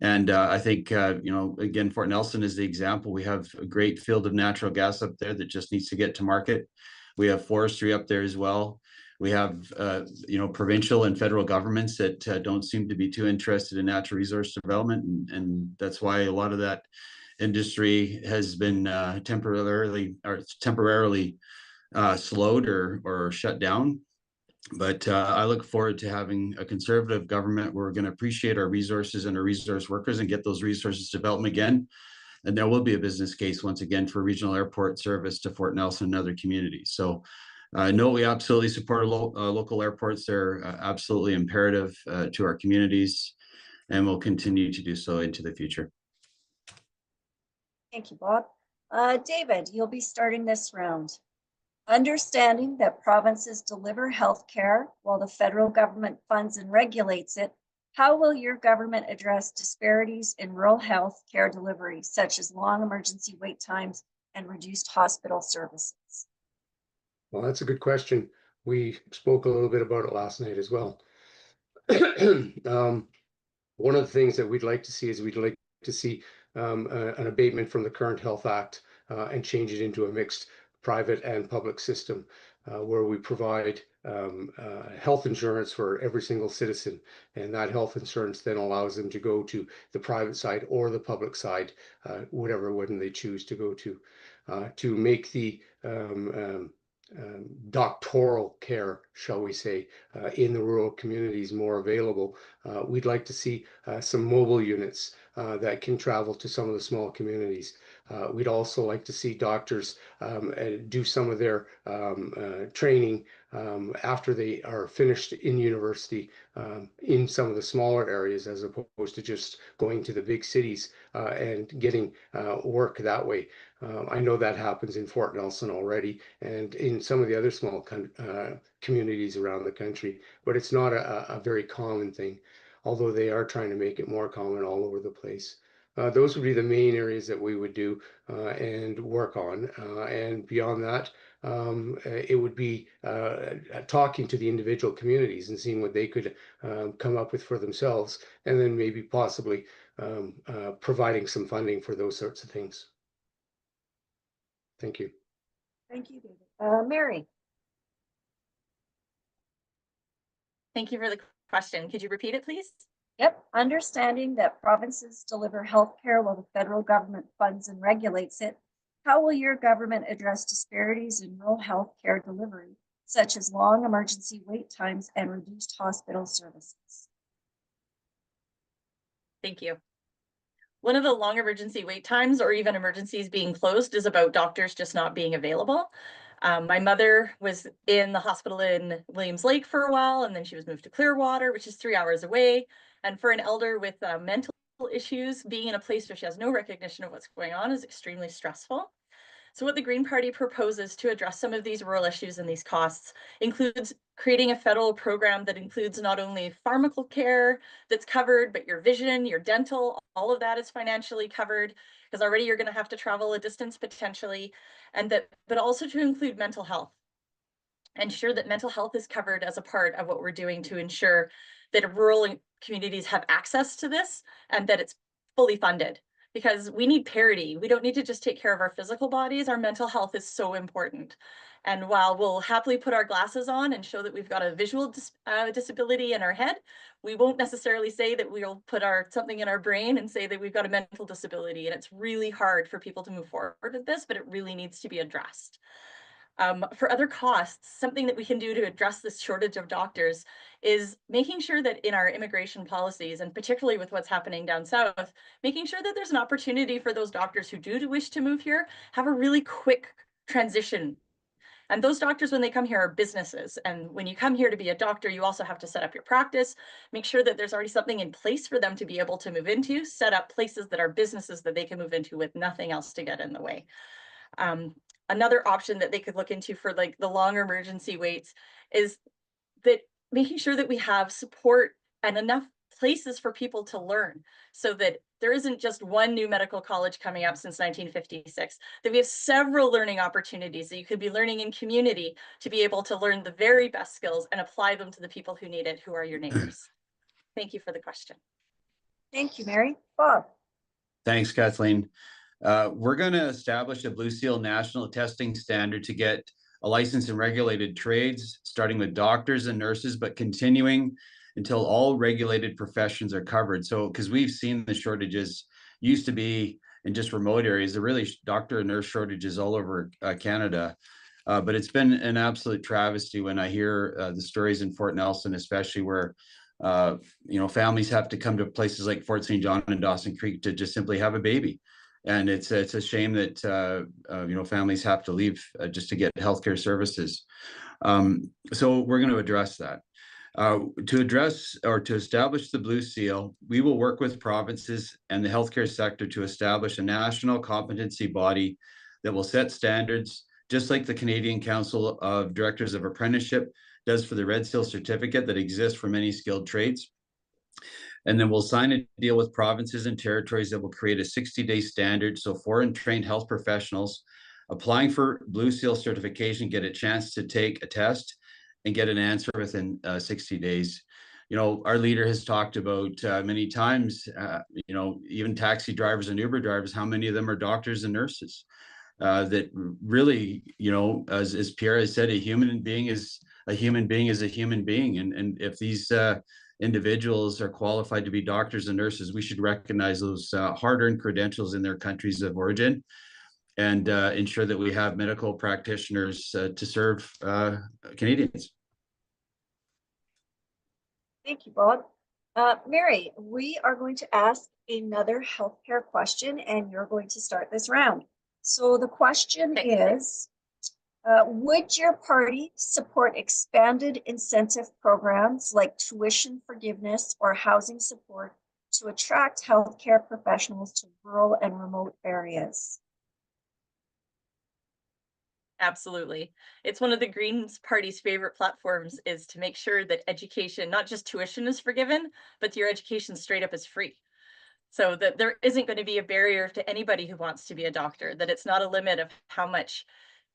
And I think, again, Fort Nelson is the example. We have a great field of natural gas up there that just needs to get to market. We have forestry up there as well. We have, provincial and federal governments that don't seem to be too interested in natural resource development. And that's why a lot of that industry has been temporarily slowed or shut down. But I look forward to having a conservative government where we're going to appreciate our resources and our resource workers and get those resources developed again. And there will be a business case once again for regional airport service to Fort Nelson and other communities. So no, we absolutely support local airports. They're absolutely imperative to our communities, and will continue to do so into the future. Thank you, Bob. David, you'll be starting this round. Understanding that provinces deliver health care while the federal government funds and regulates it, how will your government address disparities in rural health care delivery, such as long emergency wait times and reduced hospital services? Well, that's a good question. We spoke a little bit about it last night as well. One of the things that we'd like to see is an abatement from the current Health Act and change it into a mixed private and public system where we provide health insurance for every single citizen, and that health insurance then allows them to go to the private side or the public side, whatever one they choose to go to make the doctoral care, shall we say, in the rural communities more available. We'd like to see some mobile units that can travel to some of the small communities. We'd also like to see doctors do some of their training after they are finished in university in some of the smaller areas, as opposed to just going to the big cities and getting work that way. I know that happens in Fort Nelson already and in some of the other small communities around the country, but it's not a very common thing, although they are trying to make it more common all over the place. Those would be the main areas that we would do and work on. And beyond that, it would be talking to the individual communities and seeing what they could come up with for themselves, and then maybe possibly providing some funding for those sorts of things. Thank you. Thank you, David. Mary. Thank you for the question. Could you repeat it, please? Yep. Understanding that provinces deliver health care while the federal government funds and regulates it, how will your government address disparities in rural health care delivery, such as long emergency wait times and reduced hospital services? Thank you. One of the long emergency wait times or even emergencies being closed is about doctors just not being available. My mother was in the hospital in Williams Lake for a while, and then she was moved to Clearwater, which is 3 hours away. And for an elder with mental issues, being in a place where she has no recognition of what's going on is extremely stressful. So what the Green Party proposes to address some of these rural issues and these costs includes creating a federal program that includes not only pharmaceutical care that's covered, but your vision, your dental, all of that is financially covered, because already you're going to have to travel a distance potentially, and but also to include mental health. Ensure that mental health is covered as a part of what we're doing to ensure that rural communities have access to this and that it's fully funded. Because we need parity. We don't need to just take care of our physical bodies. Our mental health is so important. And while we'll happily put our glasses on and show that we've got a visual disability in our head, we won't necessarily say that we'll put something in our brain and say that we've got a mental disability. And it's really hard for people to move forward with this, but it really needs to be addressed. For other costs, something that we can do to address this shortage of doctors is making sure that in our immigration policies, and particularly with what's happening down south, making sure that there's an opportunity for those doctors who do wish to move here, have a really quick transition. And those doctors, when they come here, are businesses. And when you come here to be a doctor, you also have to set up your practice, make sure that there's already something in place for them to be able to move into, set up places that are businesses that they can move into with nothing else to get in the way. Another option that they could look into for like the longer emergency waits is that making sure that we have support and enough places for people to learn, so that there isn't just one new medical college coming up since 1956, that we have several learning opportunities that you could be learning in community to be able to learn the very best skills and apply them to the people who need it, who are your neighbors. Thank you for the question. Thank you, Mary. Bob. Thanks, Kathleen. We're going to establish a Blue Seal national testing standard to get a license in regulated trades, starting with doctors and nurses, but continuing until all regulated professions are covered. So, because we've seen the shortages used to be in just remote areas, there really doctor and nurse shortages all over Canada. But it's been an absolute travesty when I hear the stories in Fort Nelson, especially where families have to come to places like Fort St. John and Dawson Creek to just simply have a baby. And it's a shame that families have to leave just to get healthcare services. So we're going to address that. To address or to establish the Blue Seal, we will work with provinces and the healthcare sector to establish a national competency body that will set standards, just like the Canadian Council of Directors of Apprenticeship does for the Red Seal certificate that exists for many skilled trades. And then we'll sign a deal with provinces and territories that will create a 60-day standard. So foreign trained health professionals applying for Blue Seal certification get a chance to take a test and get an answer within 60 days. Our leader has talked about many times, even taxi drivers and Uber drivers, how many of them are doctors and nurses. That really, as Pierre has said, a human being is a human being. And if these individuals are qualified to be doctors and nurses, we should recognize those hard-earned credentials in their countries of origin and ensure that we have medical practitioners to serve Canadians. Thank you, Bob. Mary, we are going to ask another healthcare question, and you're going to start this round. So the question is, would your party support expanded incentive programs like tuition forgiveness or housing support to attract healthcare professionals to rural and remote areas? Absolutely. It's one of the Greens Party's favorite platforms is to make sure that education, not just tuition is forgiven, but your education straight up is free. So that there isn't going to be a barrier to anybody who wants to be a doctor, that it's not a limit of how much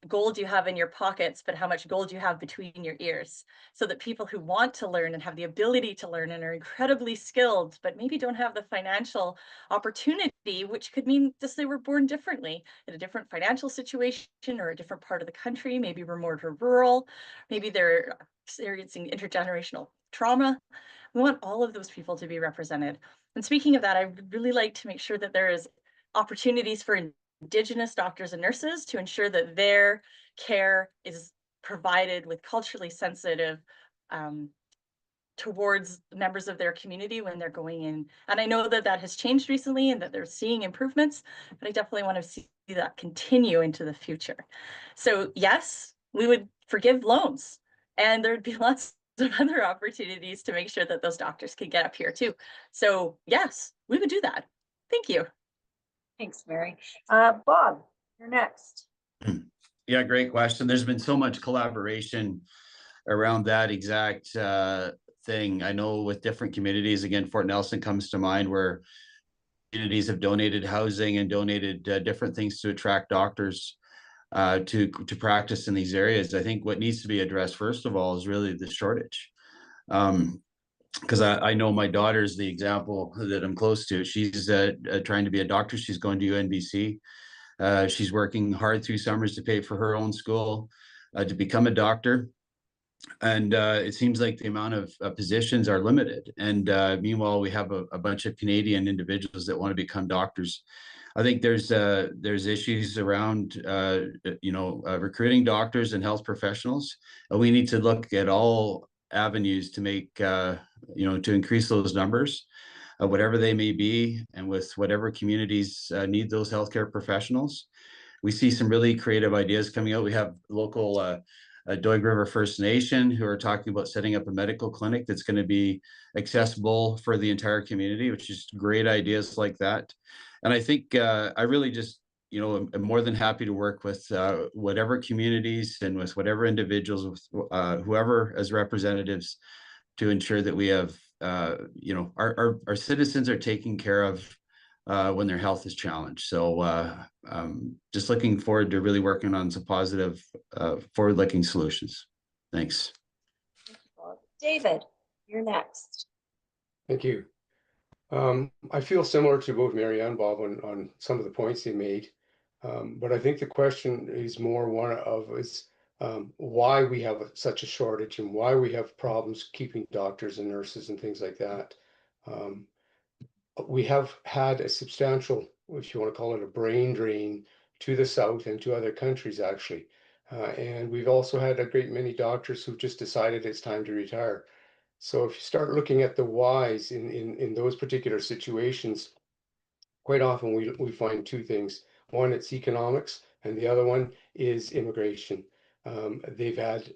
gold you have in your pockets, but how much gold you have between your ears, so that people who want to learn and have the ability to learn and are incredibly skilled, but maybe don't have the financial opportunity, which could mean just they were born differently in a different financial situation or a different part of the country, maybe remote or rural, maybe they're experiencing intergenerational trauma. We want all of those people to be represented. And speaking of that, I would really like to make sure that there is opportunities for Indigenous doctors and nurses to ensure that their care is provided with culturally sensitive towards members of their community when they're going in. And I know that that has changed recently and that they're seeing improvements, but I definitely want to see that continue into the future. So yes, we would forgive loans, and there'd be lots of other opportunities to make sure that those doctors can get up here too. So yes, we would do that. Thank you. Thanks, Mary. Bob, you're next. Yeah, great question. There's been so much collaboration around that exact thing. I know with different communities, again, Fort Nelson comes to mind, where communities have donated housing and donated different things to attract doctors to practice in these areas. I think what needs to be addressed, first of all, is really the shortage. Because I know my daughter's the example that I'm close to. She's trying to be a doctor. She's going to UNBC. She's working hard through summers to pay for her own school to become a doctor. And it seems like the amount of positions are limited. And meanwhile, we have a bunch of Canadian individuals that want to become doctors. I think there's issues around recruiting doctors and health professionals. We need to look at all avenues to make to increase those numbers, whatever they may be, and with whatever communities need those healthcare professionals. We see some really creative ideas coming out. We have local Doig River First Nation who are talking about setting up a medical clinic that's going to be accessible for the entire community, which is great ideas like that. And I think I really just, I'm more than happy to work with whatever communities and with whatever individuals, with whoever as representatives, to ensure that we have, our citizens are taken care of when their health is challenged. So just looking forward to really working on some positive forward-looking solutions. Thanks. Thank you, Bob. David, you're next. Thank you. I feel similar to both Mary and Bob on some of the points they made, but I think the question is more one of why we have such a shortage and why we have problems keeping doctors and nurses and things like that. We have had a substantial, if you want to call it a brain drain, to the south and to other countries actually. And we've also had a great many doctors who've just decided it's time to retire. So if you start looking at the whys in those particular situations, quite often we find two things. One, it's economics, and the other one is immigration. They've had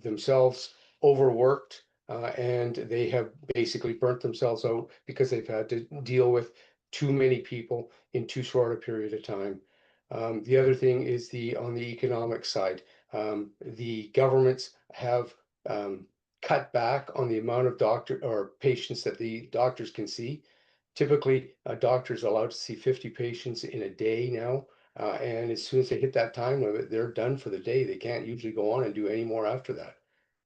themselves overworked, and they have basically burnt themselves out because they've had to deal with too many people in too short a period of time. The other thing is on the economic side. The governments have cut back on the amount of doctor or patients that the doctors can see. Typically, a doctor is allowed to see 50 patients in a day now. And as soon as they hit that time limit, they're done for the day. They can't usually go on and do any more after that.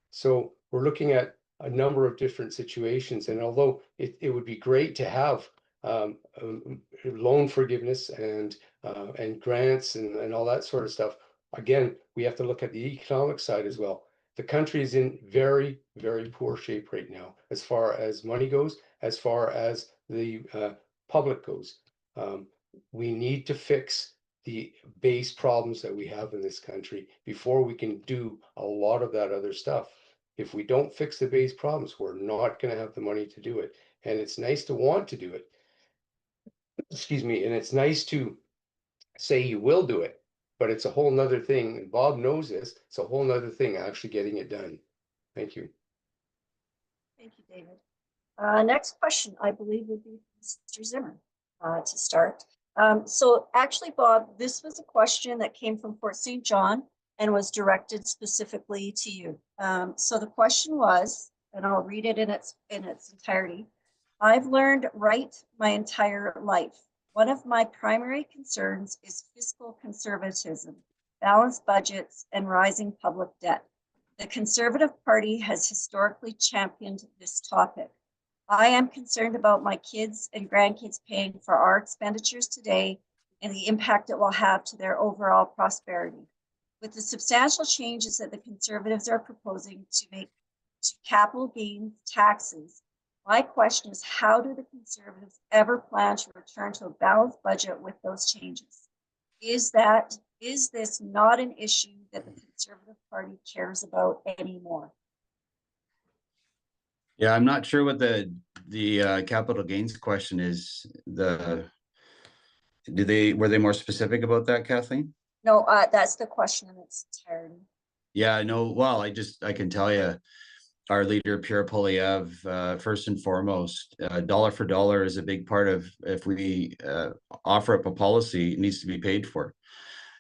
So we're looking at a number of different situations. And although it would be great to have loan forgiveness and grants and all that sort of stuff, again, we have to look at the economic side as well. The country is in very, very poor shape right now, as far as money goes, as far as the public goes. We need to fix the base problems that we have in this country before we can do a lot of that other stuff. If we don't fix the base problems, we're not going to have the money to do it. And it's nice to want to do it. Excuse me. And it's nice to say you will do it, but it's a whole nother thing. And Bob knows this. It's a whole nother thing actually getting it done. Thank you. Thank you, David. Next question, I believe, would be Mr. Zimmer to start. So actually, Bob, this was a question that came from Fort St. John and was directed specifically to you. So the question was, and I'll read it in its entirety. I've learned right my entire life. One of my primary concerns is fiscal conservatism, balanced budgets, and rising public debt. The Conservative Party has historically championed this topic. I am concerned about my kids and grandkids paying for our expenditures today and the impact it will have to their overall prosperity. With the substantial changes that the Conservatives are proposing to make to capital gains taxes, my question is, how do the Conservatives ever plan to return to a balanced budget with those changes? Is this not an issue that the Conservative Party cares about anymore? Yeah, I'm not sure what the capital gains question is. Were they more specific about that, Kathleen? No, that's the question in its entirety. Yeah, no. Well, I can tell you, our leader Pierre Poilievre, first and foremost, dollar for dollar is a big part of, if we offer up a policy, it needs to be paid for,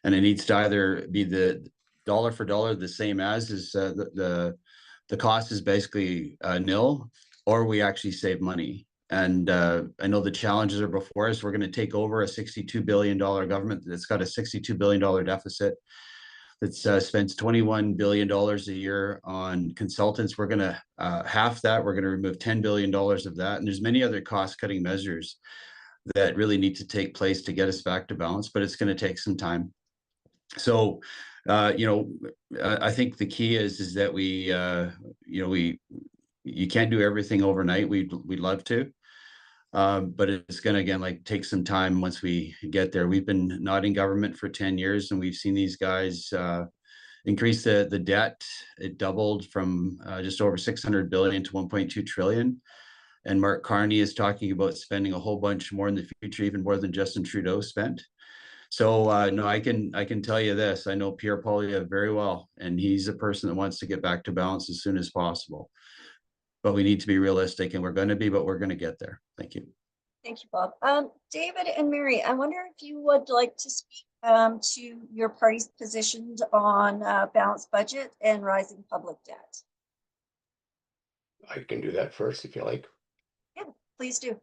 and it needs to either be the dollar for dollar, the same as is the cost is basically nil, or we actually save money. And I know the challenges are before us. We're going to take over a $62 billion government that's got a $62 billion deficit, that spends $21 billion a year on consultants. We're going to half that. We're going to remove $10 billion of that. And there's many other cost-cutting measures that really need to take place to get us back to balance, but it's going to take some time. So, I think the key is that you can't do everything overnight. We'd love to, but it's going to, again, take some time once we get there. We've been not in government for 10 years, and we've seen these guys increase the debt. It doubled from just over 600 billion to 1.2 trillion. And Mark Carney is talking about spending a whole bunch more in the future, even more than Justin Trudeau spent. So no, I can tell you this. I know Pierre Poilievre very well, and he's a person that wants to get back to balance as soon as possible. But we need to be realistic, and we're going to be, but we're going to get there. Thank you. Thank you, Bob. David and Mary, I wonder if you would like to speak to your party's positions on balanced budget and rising public debt. I can do that first if you like. Yeah, please do.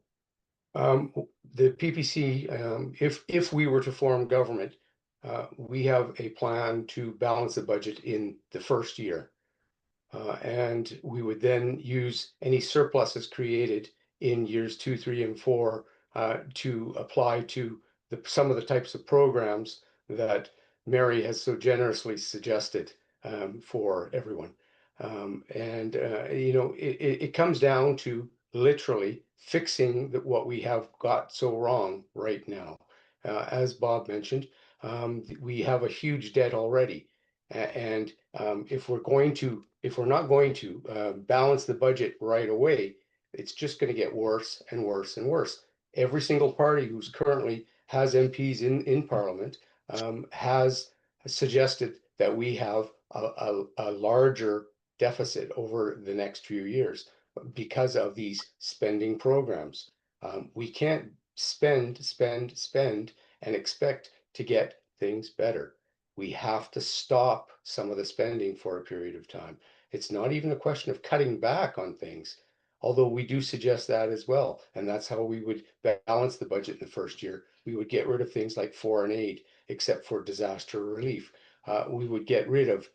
The PPC, if we were to form government, we have a plan to balance the budget in the first year. And we would then use any surpluses created in years 2, 3, and 4 to apply to some of the types of programs that Mary has so generously suggested. for everyone. It comes down to literally fixing what we have got so wrong right now. As Bob mentioned, we have a huge debt already. If we're not going to balance the budget right away, it's just going to get worse and worse and worse. Every single party who's currently has MPs in Parliament has suggested that we have a larger deficit over the next few years because of these spending programs. We can't spend and expect to get things better. We have to stop some of the spending for a period of time. It's not even a question of cutting back on things, although we do suggest that as well. And that's how we would balance the budget in the first year. We would get rid of things like foreign aid, except for disaster relief. We would get rid of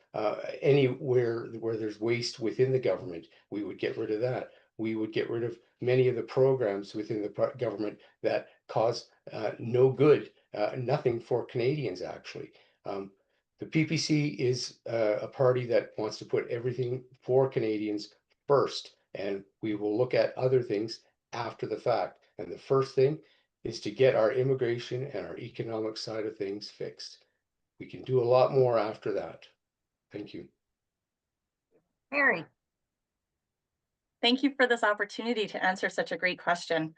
anywhere where there's waste within the government. We would get rid of that. We would get rid of many of the programs within the government that cause no good, nothing for Canadians, actually. The PPC is a party that wants to put everything for Canadians first, and we will look at other things after the fact. And the first thing is to get our immigration and our economic side of things fixed. We can do a lot more after that. Thank you. Mary. Thank you for this opportunity to answer such a great question.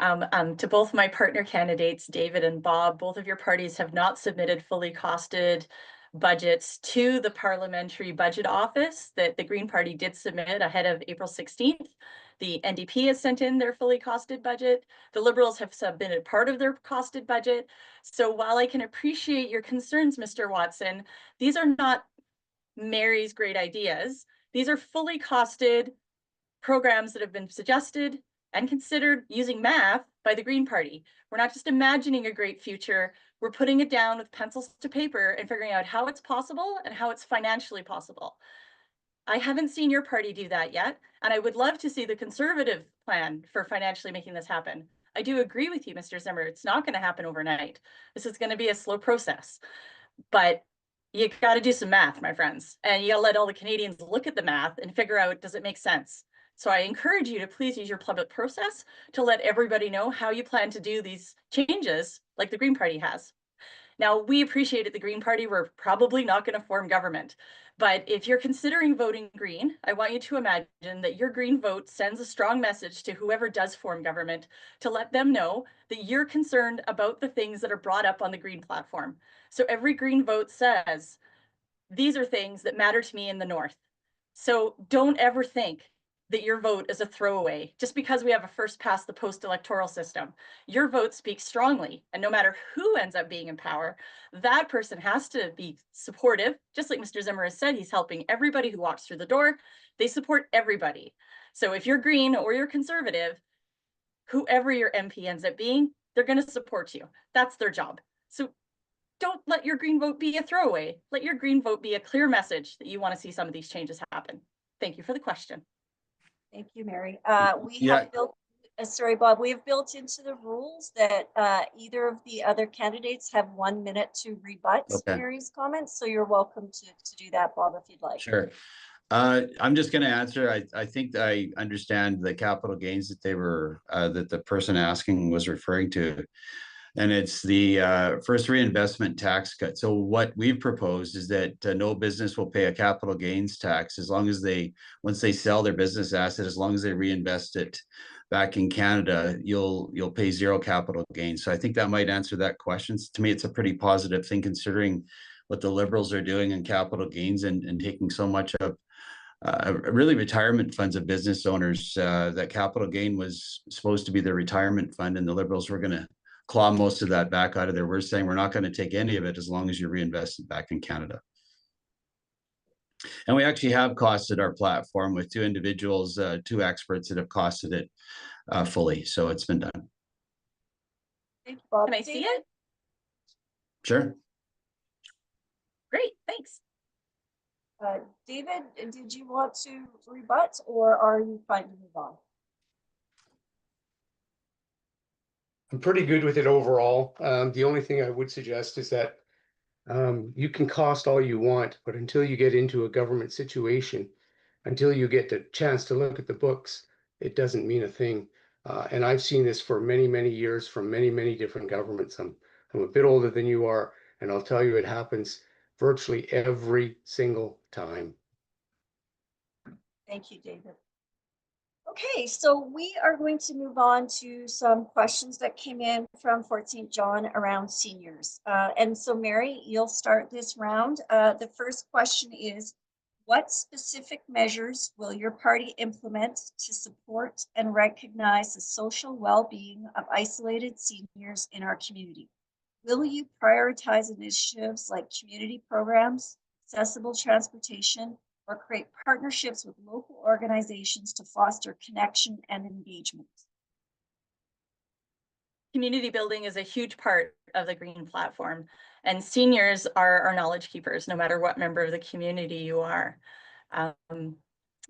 To both my partner candidates, David and Bob, both of your parties have not submitted fully costed budgets to the Parliamentary Budget Office that the Green Party did submit ahead of April 16th. The NDP has sent in their fully costed budget. The Liberals have submitted part of their costed budget. So while I can appreciate your concerns, Mr. Watson, these are not Mary's great ideas. These are fully costed programs that have been suggested and considered using math by the Green Party. We're not just imagining a great future, we're putting it down with pencils to paper and figuring out how it's possible and how it's financially possible. I haven't seen your party do that yet, and I would love to see the Conservative plan for financially making this happen. I do agree with you, Mr. Zimmer, it's not going to happen overnight. This is going to be a slow process, but you got to do some math, my friends, and you got to let all the Canadians look at the math and figure out, does it make sense? So I encourage you to please use your public process to let everybody know how you plan to do these changes like the Green Party has. Now, we appreciate at the Green Party, we're probably not going to form government. But if you're considering voting Green, I want you to imagine that your Green vote sends a strong message to whoever does form government to let them know that you're concerned about the things that are brought up on the Green platform. So every Green vote says, these are things that matter to me in the North. So don't ever think that your vote is a throwaway just because we have a first past the post electoral system. Your vote speaks strongly, and no matter who ends up being in power, that person has to be supportive. Just like Mr. Zimmer has said, he's helping everybody who walks through the door. They support everybody. So if you're Green or you're Conservative, whoever your MP ends up being, they're going to support you. That's their job. So don't let your Green vote be a throwaway. Let your Green vote be a clear message that you want to see some of these changes happen. Thank you for the question. Thank you, Mary. We Yeah. have built, sorry, Bob, we have built into the rules that either of the other candidates have 1 minute to rebut Mary's comments. So you're welcome to do that, Bob, if you'd like. Sure. I'm just going to answer. I think I understand the capital gains that they were that the person asking was referring to, and it's the first reinvestment tax cut. So what we've proposed is that no business will pay a capital gains tax as long as once they sell their business asset, as long as they reinvest it back in Canada, you'll pay zero capital gains. So I think that might answer that question. To me, it's a pretty positive thing considering what the Liberals are doing in capital gains and taking so much of really retirement funds of business owners. That capital gain was supposed to be their retirement fund, and the Liberals were going to claw most of that back out of there. We're saying we're not going to take any of it as long as you reinvest it back in Canada. And we actually have costed our platform with two individuals, two experts that have costed it fully. So it's been done. Thank you, Bob. Can I see it? Sure. Great, thanks. David, did you want to rebut or are you fine to move on? I'm pretty good with it overall. The only thing I would suggest is that You can cost all you want, but until you get into a government situation, until you get the chance to look at the books, it doesn't mean a thing. And I've seen this for many, many years from many, many different governments. I'm a bit older than you are, and I'll tell you it happens virtually every single time. Thank you, David. Okay, so we are going to move on to some questions that came in from Fort St. John around seniors. And so Mary, you'll start this round. The first question is, what specific measures will your party implement to support and recognize the social well-being of isolated seniors in our community? Will you prioritize initiatives like community programs, accessible transportation, or create partnerships with local organizations to foster connection and engagement? Community building is a huge part of the Green Platform, and seniors are our knowledge keepers, no matter what member of the community you are.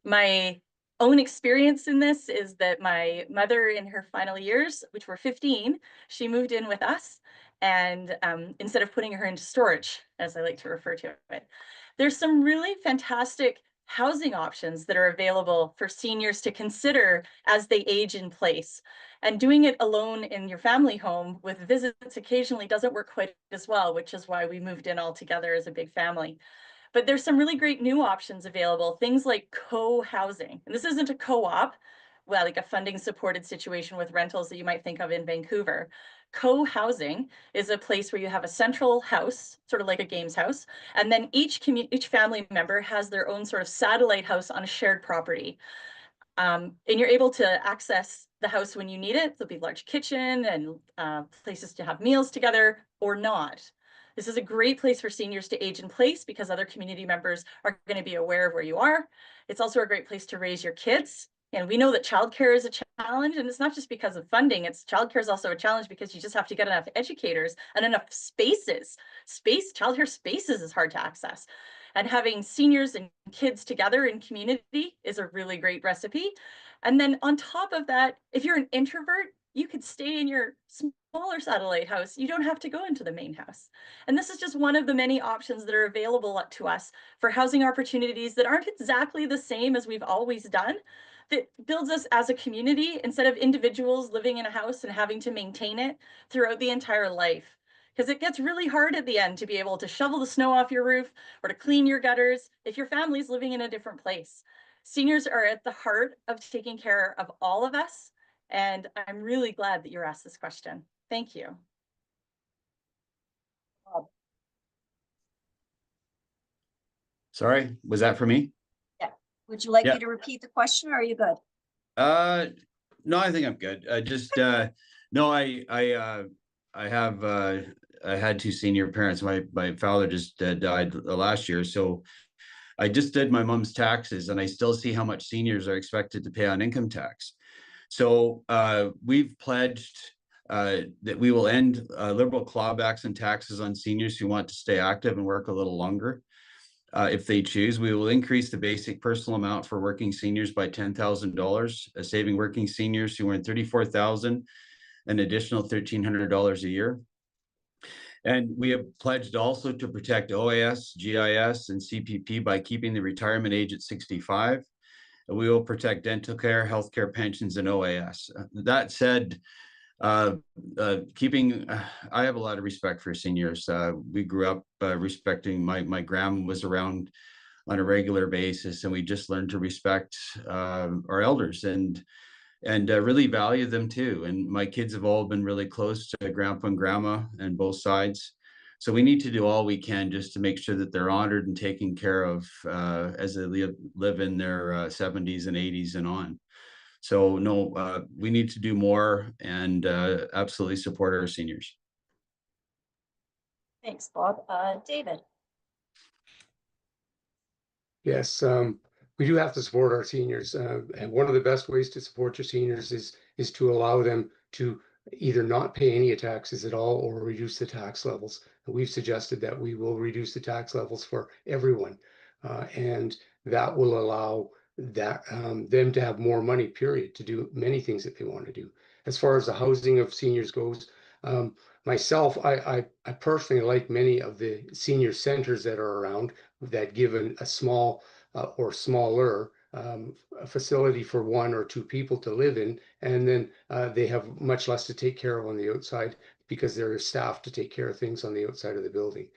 My own experience in this is that my mother in her final years, which were 15, she moved in with us, and instead of putting her into storage, as I like to refer to it, there's some really fantastic housing options that are available for seniors to consider as they age in place. And doing it alone in your family home with visits occasionally doesn't work quite as well, which is why we moved in all together as a big family. But there's some really great new options available, things like co-housing. And this isn't a co-op, well, like a funding supported situation with rentals that you might think of in Vancouver. Co-housing is a place where you have a central house, sort of like a games house, and then each family member has their own sort of satellite house on a shared property. And you're able to access the house when you need it. There'll be a large kitchen and places to have meals together or not. This is a great place for seniors to age in place because other community members are going to be aware of where you are. It's also a great place to raise your kids. And we know that childcare is a challenge, and it's not just because of funding. Childcare is also a challenge because you just have to get enough educators and enough spaces. Childcare spaces is hard to access. And having seniors and kids together in community is a really great recipe. And then on top of that, if you're an introvert, you could stay in your smaller satellite house. You don't have to go into the main house. And this is just one of the many options that are available to us for housing opportunities that aren't exactly the same as we've always done, that builds us as a community instead of individuals living in a house and having to maintain it throughout the entire life. Because it gets really hard at the end to be able to shovel the snow off your roof or to clean your gutters if your family's living in a different place. Seniors are at the heart of taking care of all of us, and I'm really glad that you're asked this question. Thank you. Sorry, was that for me? Yeah. Would you like Yeah. me to repeat the question, or are you good? No, I think I'm good. No, I had two senior parents. My father just died last year, so I just did my mom's taxes, and I still see how much seniors are expected to pay on income tax. So we've pledged that we will end liberal clawbacks and taxes on seniors who want to stay active and work a little longer. If they choose, we will increase the basic personal amount for working seniors by $10,000, saving working seniors who earn $34,000 an additional $1,300 a year. And we have pledged also to protect OAS, GIS, and CPP by keeping the retirement age at 65. And we will protect dental care, healthcare, pensions, and OAS. That said, I have a lot of respect for seniors. We grew up respecting my grandma was around on a regular basis, and we just learned to respect our elders and really value them too. And my kids have all been really close to grandpa and grandma and both sides. So we need to do all we can just to make sure that they're honored and taken care of as they live in their 70s and 80s and on. So no, we need to do more and absolutely support our seniors. Thanks, Bob. David. Yes, we do have to support our seniors, and one of the best ways to support your seniors is to allow them to either not pay any taxes at all or reduce the tax levels. And we've suggested that we will reduce the tax levels for everyone, and that will allow them to have more money, period, to do many things that they want to do. As far as the housing of seniors goes, Myself, I personally like many of the senior centers that are around that give a small or smaller a facility for 1 or 2 people to live in, and then they have much less to take care of on the outside because there is staff to take care of things on the outside of the building.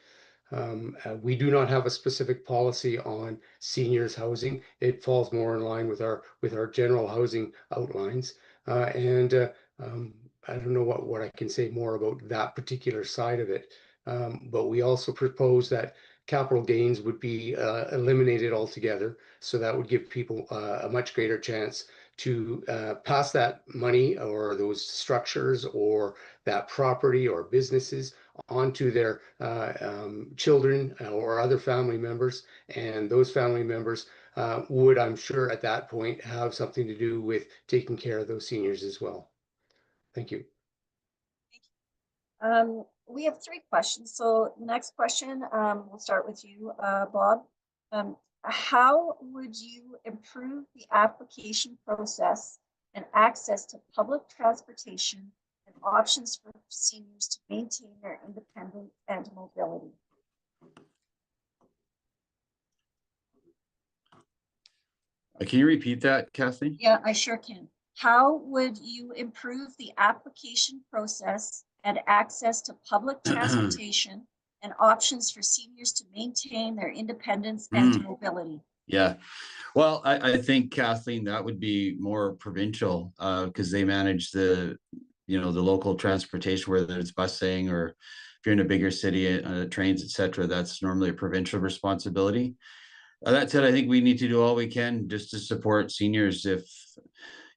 We do not have a specific policy on seniors housing. It falls more in line with our general housing outlines. I don't know what I can say more about that particular side of it. But we also propose that capital gains would be eliminated altogether. So that would give people a much greater chance to pass that money or those structures or that property or businesses onto their children or other family members. And those family members would, I'm sure, at that point have something to do with taking care of those seniors as well. Thank you. We have 3 questions. So next question, we'll start with you, Bob. How would you improve the application process and access to public transportation and options for seniors to maintain their independence and mobility? Can you repeat that, Kathleen? Yeah, I sure can. How would you improve the application process and access to public transportation and options for seniors to maintain their independence and mobility? Yeah. Well, I think, Kathleen, that would be more provincial because they manage the local transportation, whether it's busing or if you're in a bigger city, trains, etc. That's normally a provincial responsibility. That said, I think we need to do all we can just to support seniors. If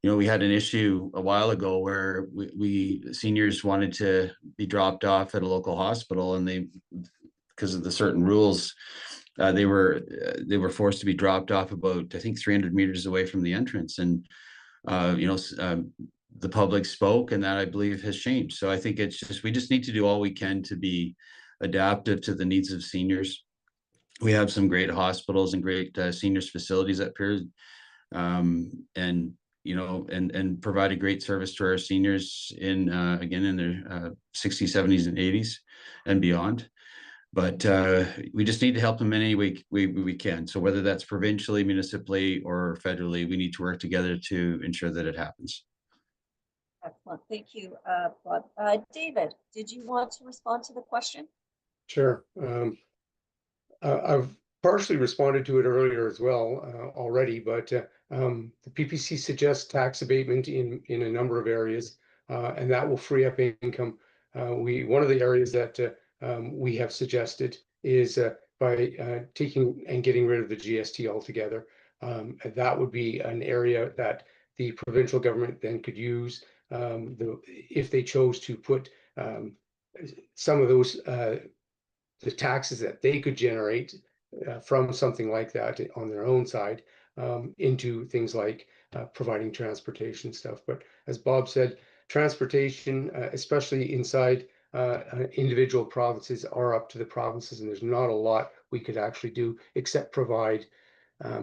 we had an issue a while ago where we seniors wanted to be dropped off at a local hospital, and because of the certain rules, they were forced to be dropped off about, I think, 300 meters away from the entrance. And the public spoke, and that, I believe, has changed. So I think we just need to do all we can to be adaptive to the needs of seniors. We have some great hospitals and great seniors facilities up here, and provide a great service to our seniors in their 60s, 70s, and 80s and beyond. But we just need to help them in any way we can. So whether that's provincially, municipally, or federally, we need to work together to ensure that it happens. Excellent. Thank you, Bob. David, did you want to respond to the question? Sure. I've partially responded to it earlier as well already, but the PPC suggests tax abatement in a number of areas, and that will free up income. One of the areas that we have suggested is by taking and getting rid of the GST altogether. That would be an area that the provincial government then could use if they chose to put some of those the taxes that they could generate from something like that on their own side into things like providing transportation stuff. But as Bob said, transportation, especially inside individual provinces, are up to the provinces, and there's not a lot we could actually do except provide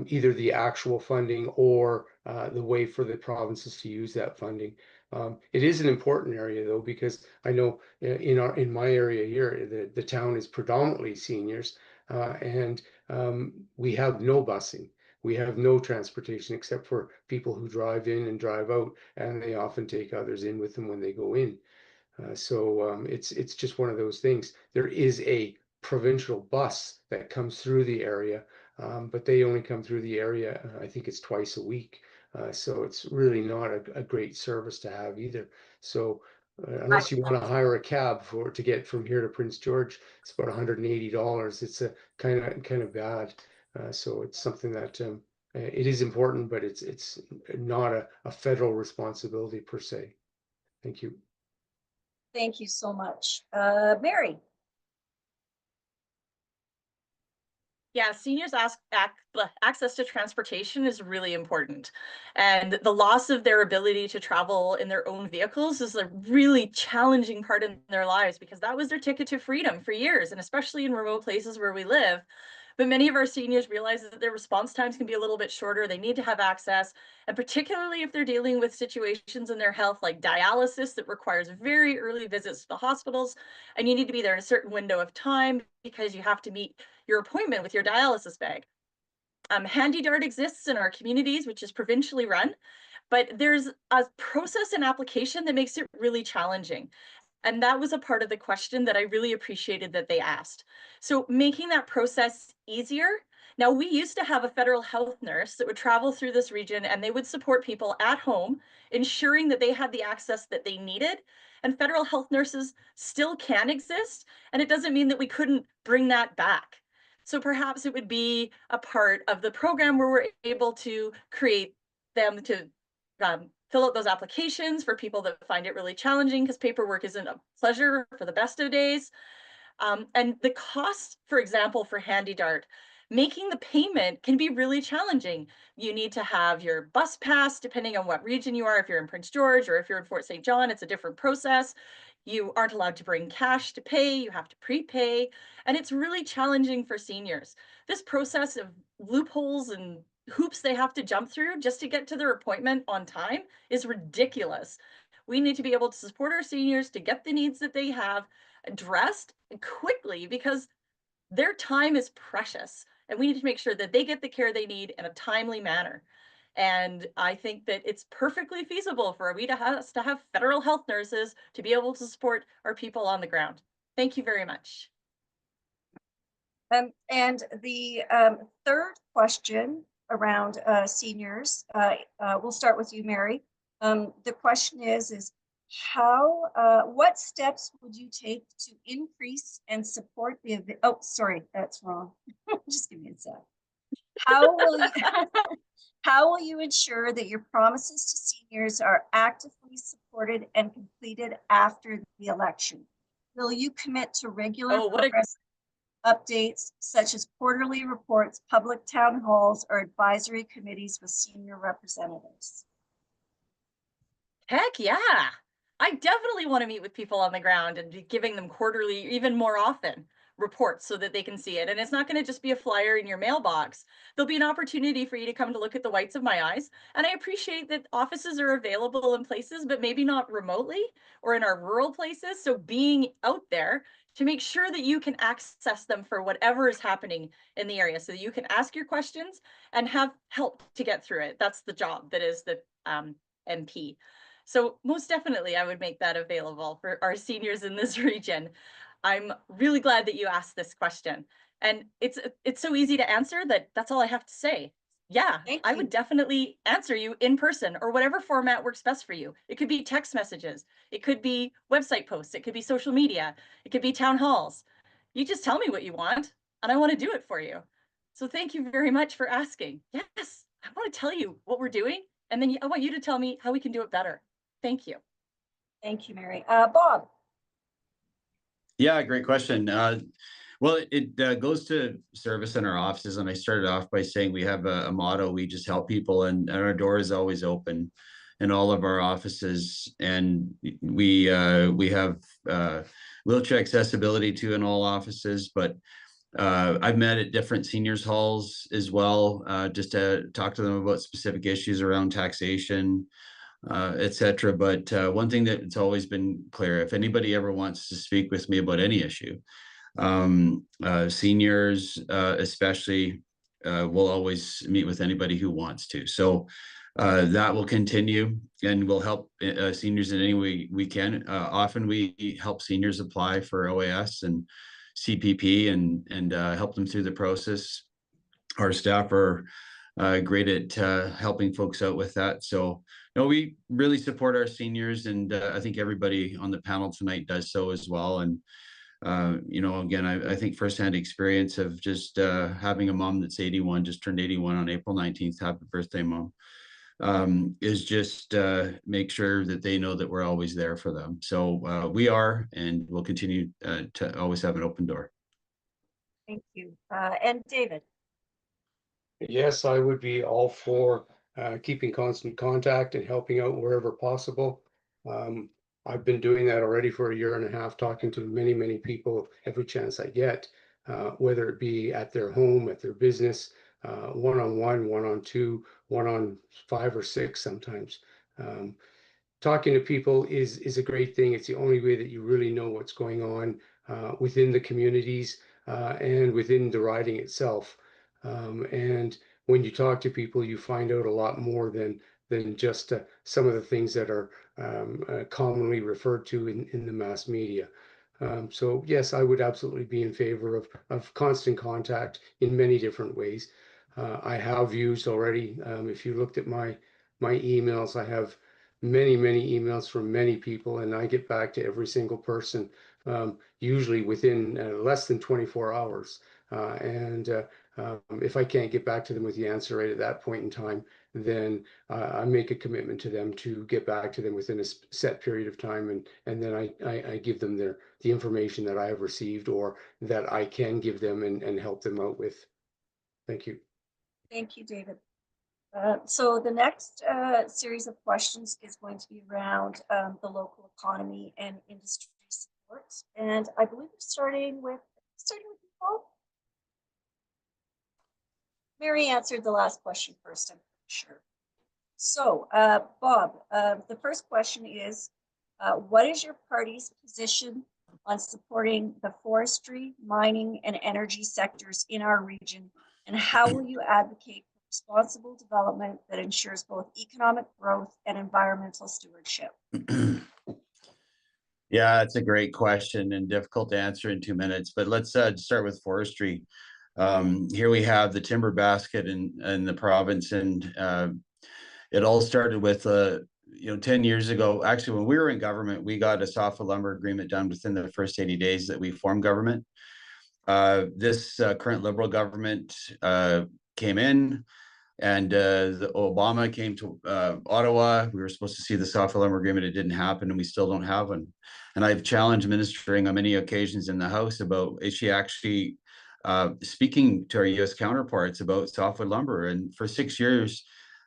either the actual funding or the way for the provinces to use that funding. It is an important area, though, because I know in my area here, the town is predominantly seniors, and we have no busing. We have no transportation except for people who drive in and drive out, and they often take others in with them when they go in. So it's just one of those things. There is a provincial bus that comes through the area, but they only come through the area, I think it's twice a week. So it's really not a great service to have either. So unless you want to hire a cab to get from here to Prince George, it's about $180. It's a kind of bad. So it's something that it is important, but it's not a federal responsibility per se. Thank you. Thank you so much. Mary. Yeah, seniors access to transportation is really important. And the loss of their ability to travel in their own vehicles is a really challenging part in their lives, because that was their ticket to freedom for years, and especially in remote places where we live. but many of our seniors realize that their response times can be a little bit shorter. They need to have access, and particularly if they're dealing with situations in their health like dialysis that requires very early visits to the hospitals, and you need to be there in a certain window of time because you have to meet your appointment with your dialysis bag. Handy Dart exists in our communities, which is provincially run, but there's a process and application that makes it really challenging. And that was a part of the question that I really appreciated that they asked. So making that process easier. Now, we used to have a federal health nurse that would travel through this region and they would support people at home, ensuring that they had the access that they needed. And federal health nurses still can exist. And it doesn't mean that we couldn't bring that back. So perhaps it would be a part of the program where we're able to create them to fill out those applications for people that find it really challenging because paperwork isn't a pleasure for the best of days. And the cost, for example, for Handy Dart, making the payment can be really challenging. You need to have your bus pass, depending on what region you are. If you're in Prince George or if you're in Fort St. John, it's a different process. You aren't allowed to bring cash to pay. You have to prepay. And it's really challenging for seniors. This process of loopholes and hoops they have to jump through just to get to their appointment on time is ridiculous. We need to be able to support our seniors to get the needs that they have addressed quickly because their time is precious and we need to make sure that they get the care they need in a timely manner. And I think that it's perfectly feasible for we to have federal health nurses to be able to support our people on the ground. Thank you very much. And the third question around seniors, we'll start with you, Mary. The question is what steps would you take to increase and support the, oh, sorry, that's wrong. Just give me a sec. How will you ensure that your promises to seniors are actively supported and completed after the election? Will you commit to regular progress updates such as quarterly reports, public town halls, or advisory committees with senior representatives? Heck yeah. I definitely want to meet with people on the ground and be giving them quarterly, even more often, reports so that they can see it. And it's not going to just be a flyer in your mailbox. There'll be an opportunity for you to come to look at the whites of my eyes. And I appreciate that offices are available in places, but maybe not remotely or in our rural places. So being out there to make sure that you can access them for whatever is happening in the area so that you can ask your questions and have help to get through it. That's the job that is the MP. So most definitely, I would make that available for our seniors in this region. I'm really glad that you asked this question. And it's so easy to answer that that's all I have to say. Yeah, I would definitely answer you in person or whatever format works best for you. It could be text messages. It could be website posts. It could be social media. It could be town halls. You just tell me what you want and I want to do it for you. So thank you very much for asking. Yes, I want to tell you what we're doing. And then I want you to tell me how we can do it better. Thank you. Thank you, Mary. Bob. Yeah, great question. Well, it goes to service in our offices. And I started off by saying we have a motto, we just help people, and our door is always open in all of our offices. And we have wheelchair accessibility too in all offices, but I've met at different seniors halls as well, just to talk to them about specific issues around taxation, etc. But one thing that's always been clear, if anybody ever wants to speak with me about any issue, seniors especially, will always meet with anybody who wants to. So that will continue, and we'll help seniors in any way we can. Often we help seniors apply for OAS and CPP and help them through the process. Our staff are great at helping folks out with that. So no, we really support our seniors, and I think everybody on the panel tonight does so as well. And you know, again, I think firsthand experience of just having a mom that's 81, just turned 81 on April 19th. Happy birthday, Mom. Is just make sure that they know that we're always there for them. So we are, and we'll continue to always have an open door. Thank you. And David. Yes, I would be all for keeping constant contact and helping out wherever possible. I've been doing that already for a year and a half, talking to many, many people every chance I get. whether it be at their home, at their business, one-on-one, one-on-two, one-on-5 or 6 sometimes. Talking to people is a great thing. It's the only way that you really know what's going on within the communities and within the riding itself. And when you talk to people, you find out a lot more than just some of the things that are commonly referred to in the mass media. So yes, I would absolutely be in favor of constant contact in many different ways. I have used already, if you looked at my emails, I have many emails from many people, and I get back to every single person, usually within less than 24 hours. If I can't get back to them with the answer right at that point in time, then I make a commitment to them to get back to them within a set period of time, and then I give them the information that I have received or that I can give them and help them out with. Thank you. Thank you, David. So the next series of questions is going to be around the local economy and industry support. And I believe we're starting with you, Bob. Mary answered the last question first, I'm pretty sure. So Bob, the first question is, what is your party's position on supporting the forestry, mining, and energy sectors in our region? And how will you advocate for responsible development that ensures both economic growth and environmental stewardship? Yeah, it's a great question and difficult to answer in 2 minutes, but let's start with forestry. Here we have the timber basket in the province, and it all started with 10 years ago. Actually, when we were in government, we got a softwood lumber agreement done within the first 80 days that we formed government. This current Liberal government came in, and Obama came to Ottawa. We were supposed to see the softwood lumber agreement. It didn't happen, and we still don't have one. And I've challenged ministering on many occasions in the House about, is she actually speaking to our U.S. counterparts about softwood lumber? And for 6 years,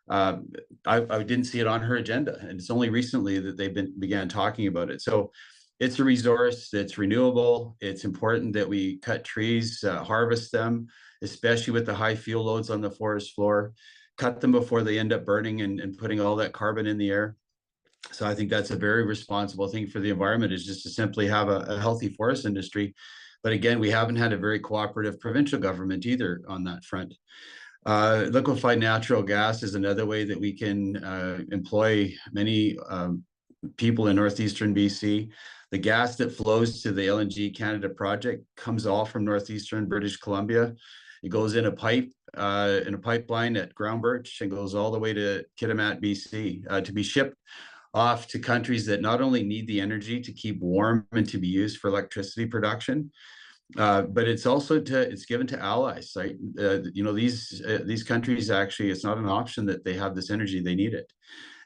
I didn't see it on her agenda, and it's only recently that they began talking about it. So it's a resource that's renewable. It's important that we cut trees, harvest them, especially with the high fuel loads on the forest floor, cut them before they end up burning and putting all that carbon in the air. So I think that's a very responsible thing for the environment, is just to simply have a healthy forest industry. But again, we haven't had a very cooperative provincial government either on that front. Liquefied natural gas is another way that we can employ many people in northeastern BC. The gas that flows to the LNG Canada project comes all from northeastern British Columbia. It goes in a pipeline at Ground Birch and goes all the way to Kitimat, BC, to be shipped off to countries that not only need the energy to keep warm and to be used for electricity production, but it's also it's given to allies, right? These countries, actually, it's not an option that they have this energy, they need it.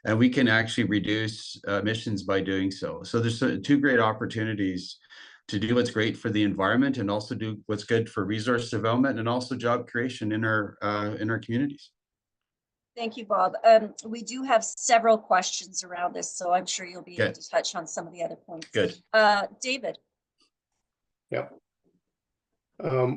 And we can actually reduce emissions by doing so. So there's 2 great opportunities to do what's great for the environment and also do what's good for resource development and also job creation in our communities. Thank you, Bob. We do have several questions around this, so I'm sure you'll be able to touch on some of the other points. Good. David. Yep.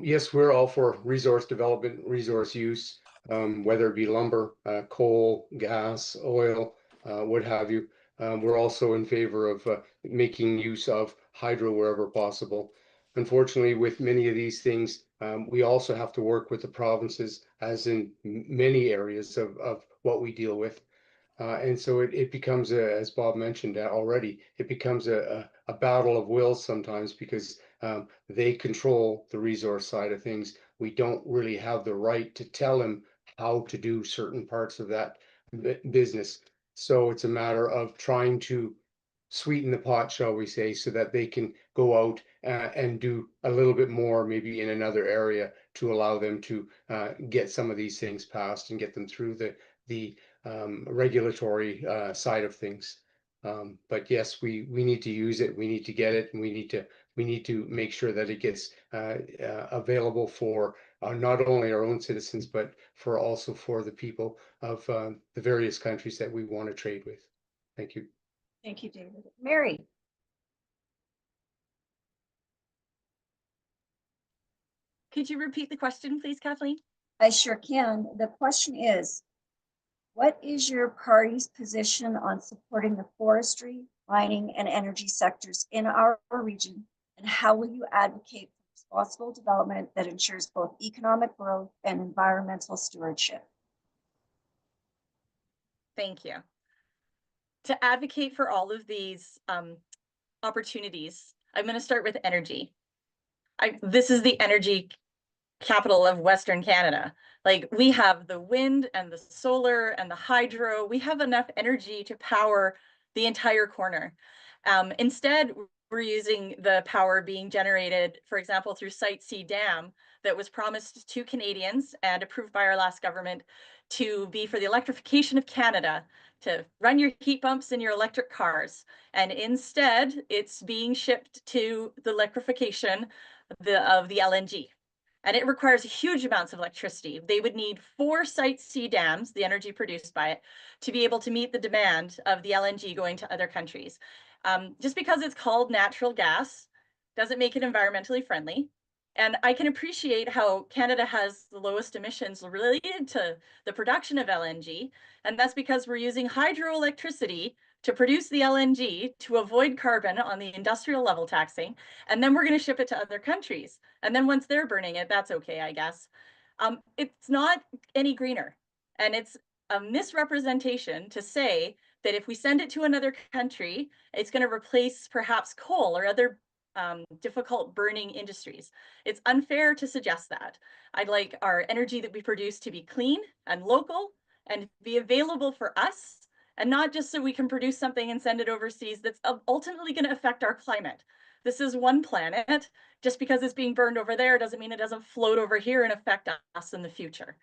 Yes, we're all for resource development, resource use, whether it be lumber, coal, gas, oil, what have you. We're also in favor of making use of hydro wherever possible. Unfortunately, with many of these things, we also have to work with the provinces, as in many areas of what we deal with. And so it becomes, as Bob mentioned already, it becomes a battle of wills sometimes, because they control the resource side of things. We don't really have the right to tell them how to do certain parts of that business. So it's a matter of trying to sweeten the pot, shall we say, so that they can go out and do a little bit more, maybe in another area, to allow them to get some of these things passed and get them through the regulatory side of things. But yes, we need to use it. We need to get it, and we need to make sure that it gets available for not only our own citizens, but also for the people of the various countries that we want to trade with. Thank you. Thank you, David. Mary. Could you repeat the question, please, Kathleen? I sure can. The question is, what is your party's position on supporting the forestry, mining, and energy sectors in our region? And how will you advocate for responsible development that ensures both economic growth and environmental stewardship? Thank you. To advocate for all of these opportunities, I'm going to start with energy. This is the energy capital of Western Canada. Like, we have the wind and the solar and the hydro. We have enough energy to power the entire corner. Instead, we're using the power being generated, for example, through Site C Dam that was promised to Canadians and approved by our last government to be for the electrification of Canada, to run your heat pumps in your electric cars. And instead, it's being shipped to the electrification of the LNG. And it requires huge amounts of electricity. They would need 4 Site C dams, the energy produced by it, to be able to meet the demand of the LNG going to other countries. Just because it's called natural gas doesn't make it environmentally friendly. And I can appreciate how Canada has the lowest emissions related to the production of LNG. And that's because we're using hydroelectricity to produce the LNG to avoid carbon on the industrial level taxing. And then we're going to ship it to other countries. And then once they're burning it, that's okay, I guess. It's not any greener. And it's a misrepresentation to say that if we send it to another country, it's going to replace perhaps coal or other difficult burning industries. It's unfair to suggest that. I'd like our energy that we produce to be clean and local and be available for us, and not just so we can produce something and send it overseas that's ultimately going to affect our climate. This is one planet. Just because it's being burned over there doesn't mean it doesn't float over here and affect us in the future.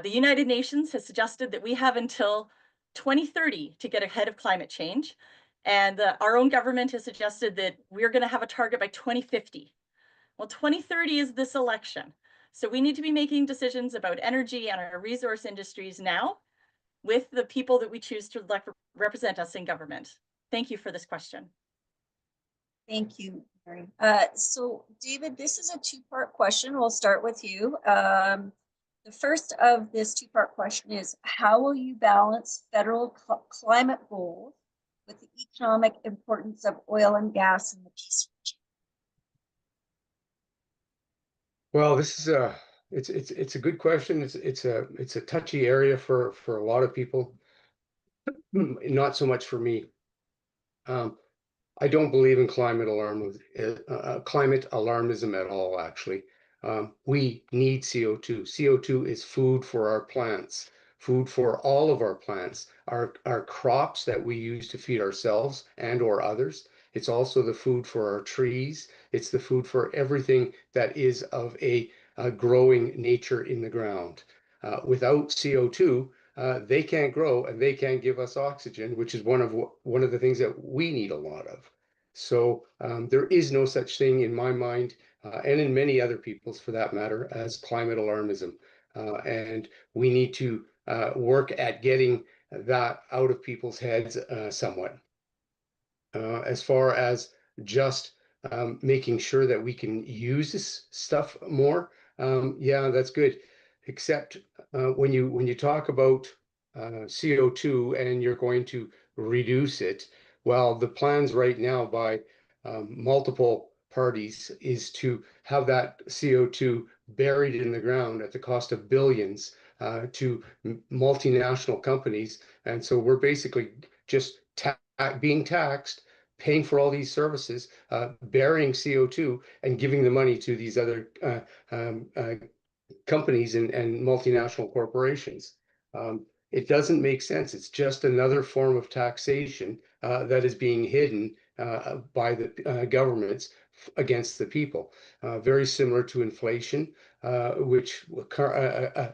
The United Nations has suggested that we have until 2030 to get ahead of climate change. And our own government has suggested that we're going to have a target by 2050. Well, 2030 is this election. So we need to be making decisions about energy and our resource industries now with the people that we choose to represent us in government. Thank you for this question. Thank you, Mary. So David, this is a 2-part question. We'll start with you. The first of this 2-part question is, how will you balance federal climate goals with the economic importance of oil and gas in the Peace region? Well, this is it's a good question. It's a touchy area for a lot of people. Not so much for me. I don't believe in climate alarmism at all, actually. We need CO2. CO2 is food for our plants, food for all of our plants, our crops that we use to feed ourselves and or others. It's also the food for our trees. It's the food for everything that is of a growing nature in the ground. Without CO2, they can't grow and they can't give us oxygen, which is one of the things that we need a lot of. So there is no such thing in my mind, and in many other people's for that matter, as climate alarmism. And we need to work at getting that out of people's heads somewhat. As far as just making sure that we can use this stuff more, yeah, that's good. Except when you talk about CO2 and you're going to reduce it, well, the plans right now by multiple parties is to have that CO2 buried in the ground at the cost of billions to multinational companies. And so we're basically just being taxed, paying for all these services, burying CO2 and giving the money to these other companies and multinational corporations. It doesn't make sense. It's just another form of taxation that is being hidden by the governments against the people. Very similar to inflation, which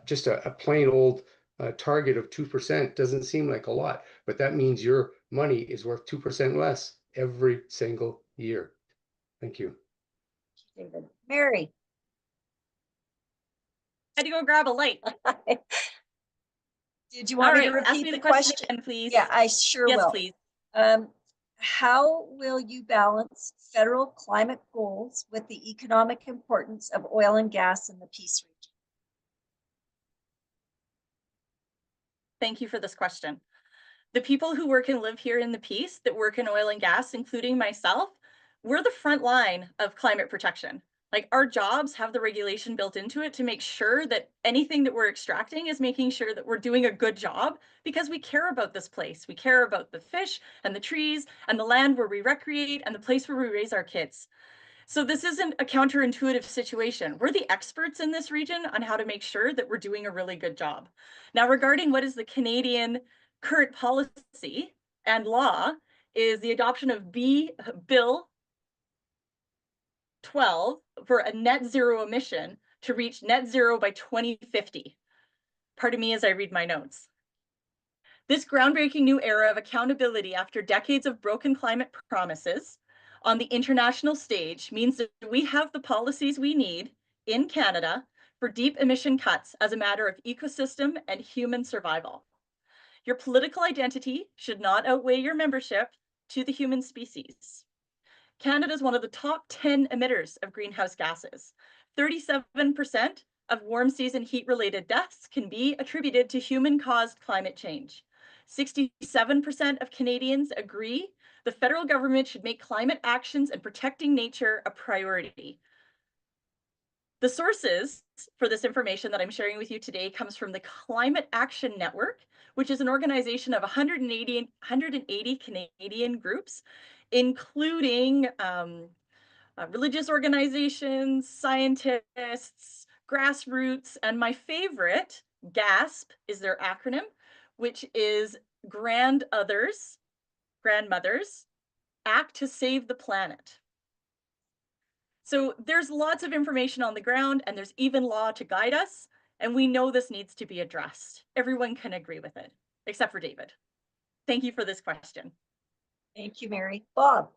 just a plain old target of 2% doesn't seem like a lot, but that means your money is worth 2% less every single year. Thank you. David. Mary. I had to go grab a light. Did you want me to ask repeat me the question question again, please? Yeah, I sure will. Yes, please. how will you balance federal climate goals with the economic importance of oil and gas in the Peace region? Thank you for this question. The people who work and live here in the Peace that work in oil and gas, including myself, we're the front line of climate protection. Like, our jobs have the regulation built into it to make sure that anything that we're extracting is making sure that we're doing a good job, because we care about this place. We care about the fish and the trees and the land where we recreate and the place where we raise our kids. So this isn't a counterintuitive situation. We're the experts in this region on how to make sure that we're doing a really good job. Now, regarding what is the Canadian current policy and law, is the adoption of Bill 12 for a net zero emission to reach net zero by 2050. Pardon me as I read my notes. This groundbreaking new era of accountability after decades of broken climate promises on the international stage means that we have the policies we need in Canada for deep emission cuts as a matter of ecosystem and human survival. Your political identity should not outweigh your membership to the human species. Canada is one of the top 10 emitters of greenhouse gases. 37% of warm season heat-related deaths can be attributed to human-caused climate change. 67% of Canadians agree the federal government should make climate actions and protecting nature a priority. The sources for this information that I'm sharing with you today comes from the Climate Action Network, which is an organization of 180 Canadian groups, including religious organizations, scientists, grassroots, and my favorite, GASP, is their acronym, which is Grandmothers Act to Save the Planet. So there's lots of information on the ground, and there's even law to guide us, and we know this needs to be addressed. Everyone can agree with it, except for David. Thank you for this question. Thank you, Mary. Bob?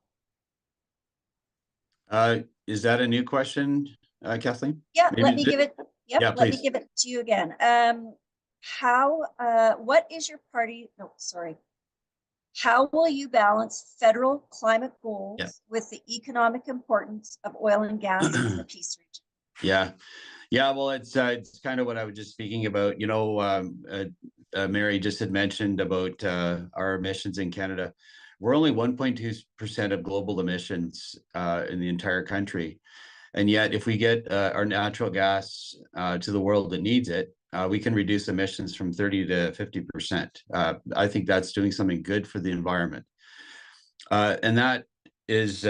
Is that a new question, Kathleen? Yeah, Maybe let me give it. Yep, yeah, let me please. give it to you again. What is your party? No, sorry. How will you balance federal climate goals with the economic importance of oil and gas in the Peace region? Yeah. Well, it's kind of what I was just speaking about. You know, Mary just had mentioned about our emissions in Canada. We're only 1.2% of global emissions in the entire country. And yet, if we get our natural gas to the world that needs it, we can reduce emissions from 30 to 50%. I think that's doing something good for the environment. And that is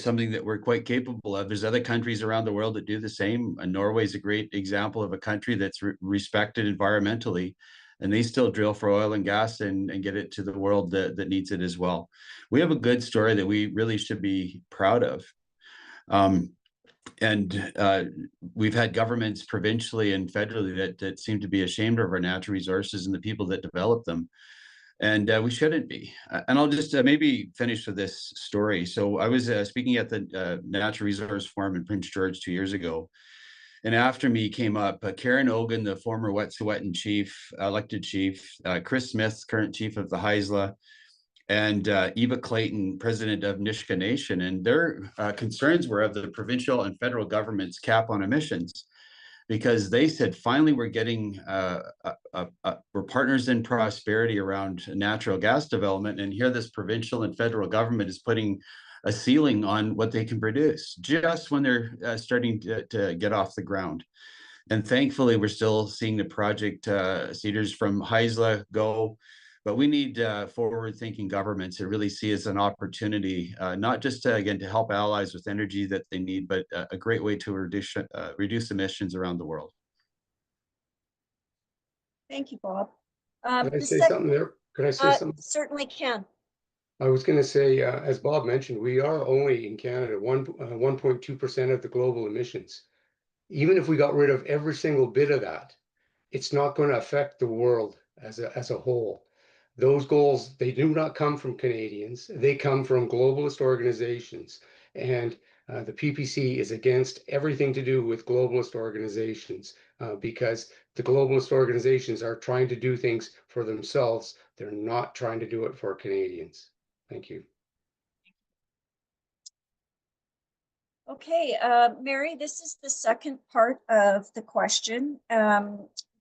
something that we're quite capable of. There's other countries around the world that do the same. Norway is a great example of a country that's respected environmentally, and they still drill for oil and gas and get it to the world that needs it as well. We have a good story that we really should be proud of. And we've had governments provincially and federally that seem to be ashamed of our natural resources and the people that develop them. And we shouldn't be. And I'll just maybe finish with this story. So I was speaking at the Natural Resource Forum in Prince George 2 years ago. And after me came up Karen Ogan, the former Wet'suwet'en chief, elected chief, Chris Smith, current chief of the Haisla, and Eva Clayton, president of Nisga'a Nation. And their concerns were of the provincial and federal government's cap on emissions, because they said, finally, we're getting, we're partners in prosperity around natural gas development. And here this provincial and federal government is putting a ceiling on what they can produce just when they're starting to get off the ground. And thankfully, we're still seeing the project cedars from Haisla go. But we need forward-thinking governments that really see as an opportunity, not just again to help allies with energy that they need, but a great way to reduce emissions around the world. Thank you, Bob. Can I say something there? Can I say something? Certainly can. I was going to say, as Bob mentioned, we are only in Canada 1.2% of the global emissions. Even if we got rid of every single bit of that, it's not going to affect the world as a whole. Those goals, they do not come from Canadians. They come from globalist organizations. And the PPC is against everything to do with globalist organizations because the globalist organizations are trying to do things for themselves. They're not trying to do it for Canadians. Thank you. Okay, Mary, this is the second part of the question.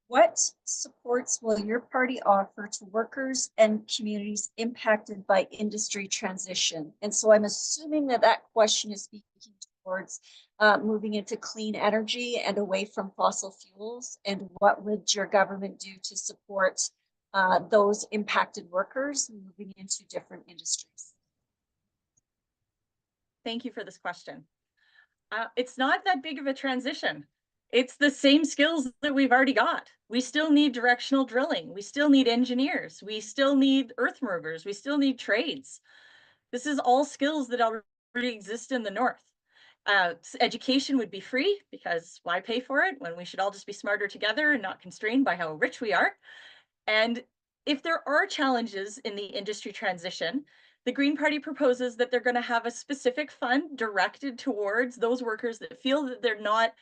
What supports will your party offer to workers and communities impacted by industry transition? And so I'm assuming that that question is speaking towards moving into clean energy and away from fossil fuels. And what would your government do to support those impacted workers moving into different industries? Thank you for this question. It's not that big of a transition. It's the same skills that we've already got. We still need directional drilling. We still need engineers. We still need earth movers. We still need trades. This is all skills that already exist in the North. Education would be free because why pay for it when we should all just be smarter together and not constrained by how rich we are? And if there are challenges in the industry transition, the Green Party proposes that they're going to have a specific fund directed towards those workers that feel that they're not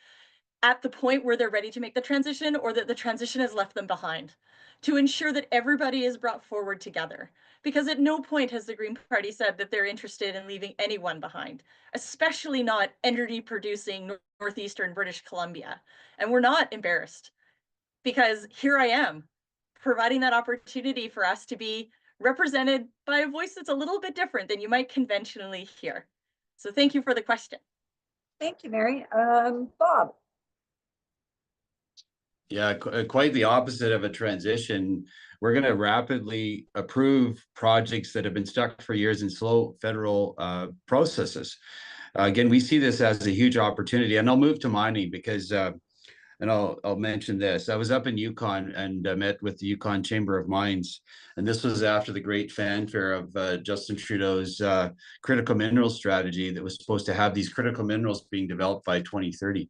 at the point where they're ready to make the transition or that the transition has left them behind, to ensure that everybody is brought forward together. Because at no point has the Green Party said that they're interested in leaving anyone behind, especially not energy producing northeastern British Columbia. And we're not embarrassed because here I am providing that opportunity for us to be represented by a voice that's a little bit different than you might conventionally hear. So thank you for the question. Thank you, Mary. Bob. Yeah, quite the opposite of a transition. We're going to rapidly approve projects that have been stuck for years in slow federal processes. Again, we see this as a huge opportunity, and I'll move to mining because, and I'll mention this. I was up in Yukon and met with the Yukon Chamber of Mines, and this was after the great fanfare of Justin Trudeau's critical mineral strategy that was supposed to have these critical minerals being developed by 2030.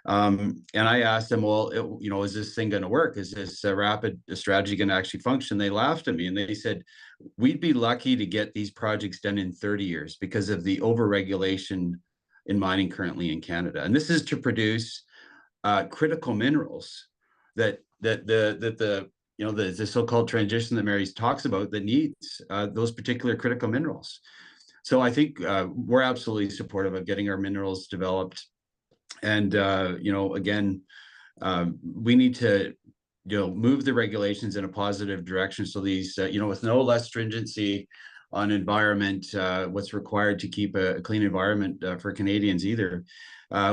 And I asked them, well, is this thing going to work? Is this rapid strategy going to actually function? They laughed at me and they said, we'd be lucky to get these projects done in 30 years because of the overregulation in mining currently in Canada. And this is to produce critical minerals that the so-called transition that Mary talks about that needs those particular critical minerals. So I think we're absolutely supportive of getting our minerals developed. And, again, we need to, move the regulations in a positive direction. So these, with no less stringency on environment, what's required to keep a clean environment for Canadians either.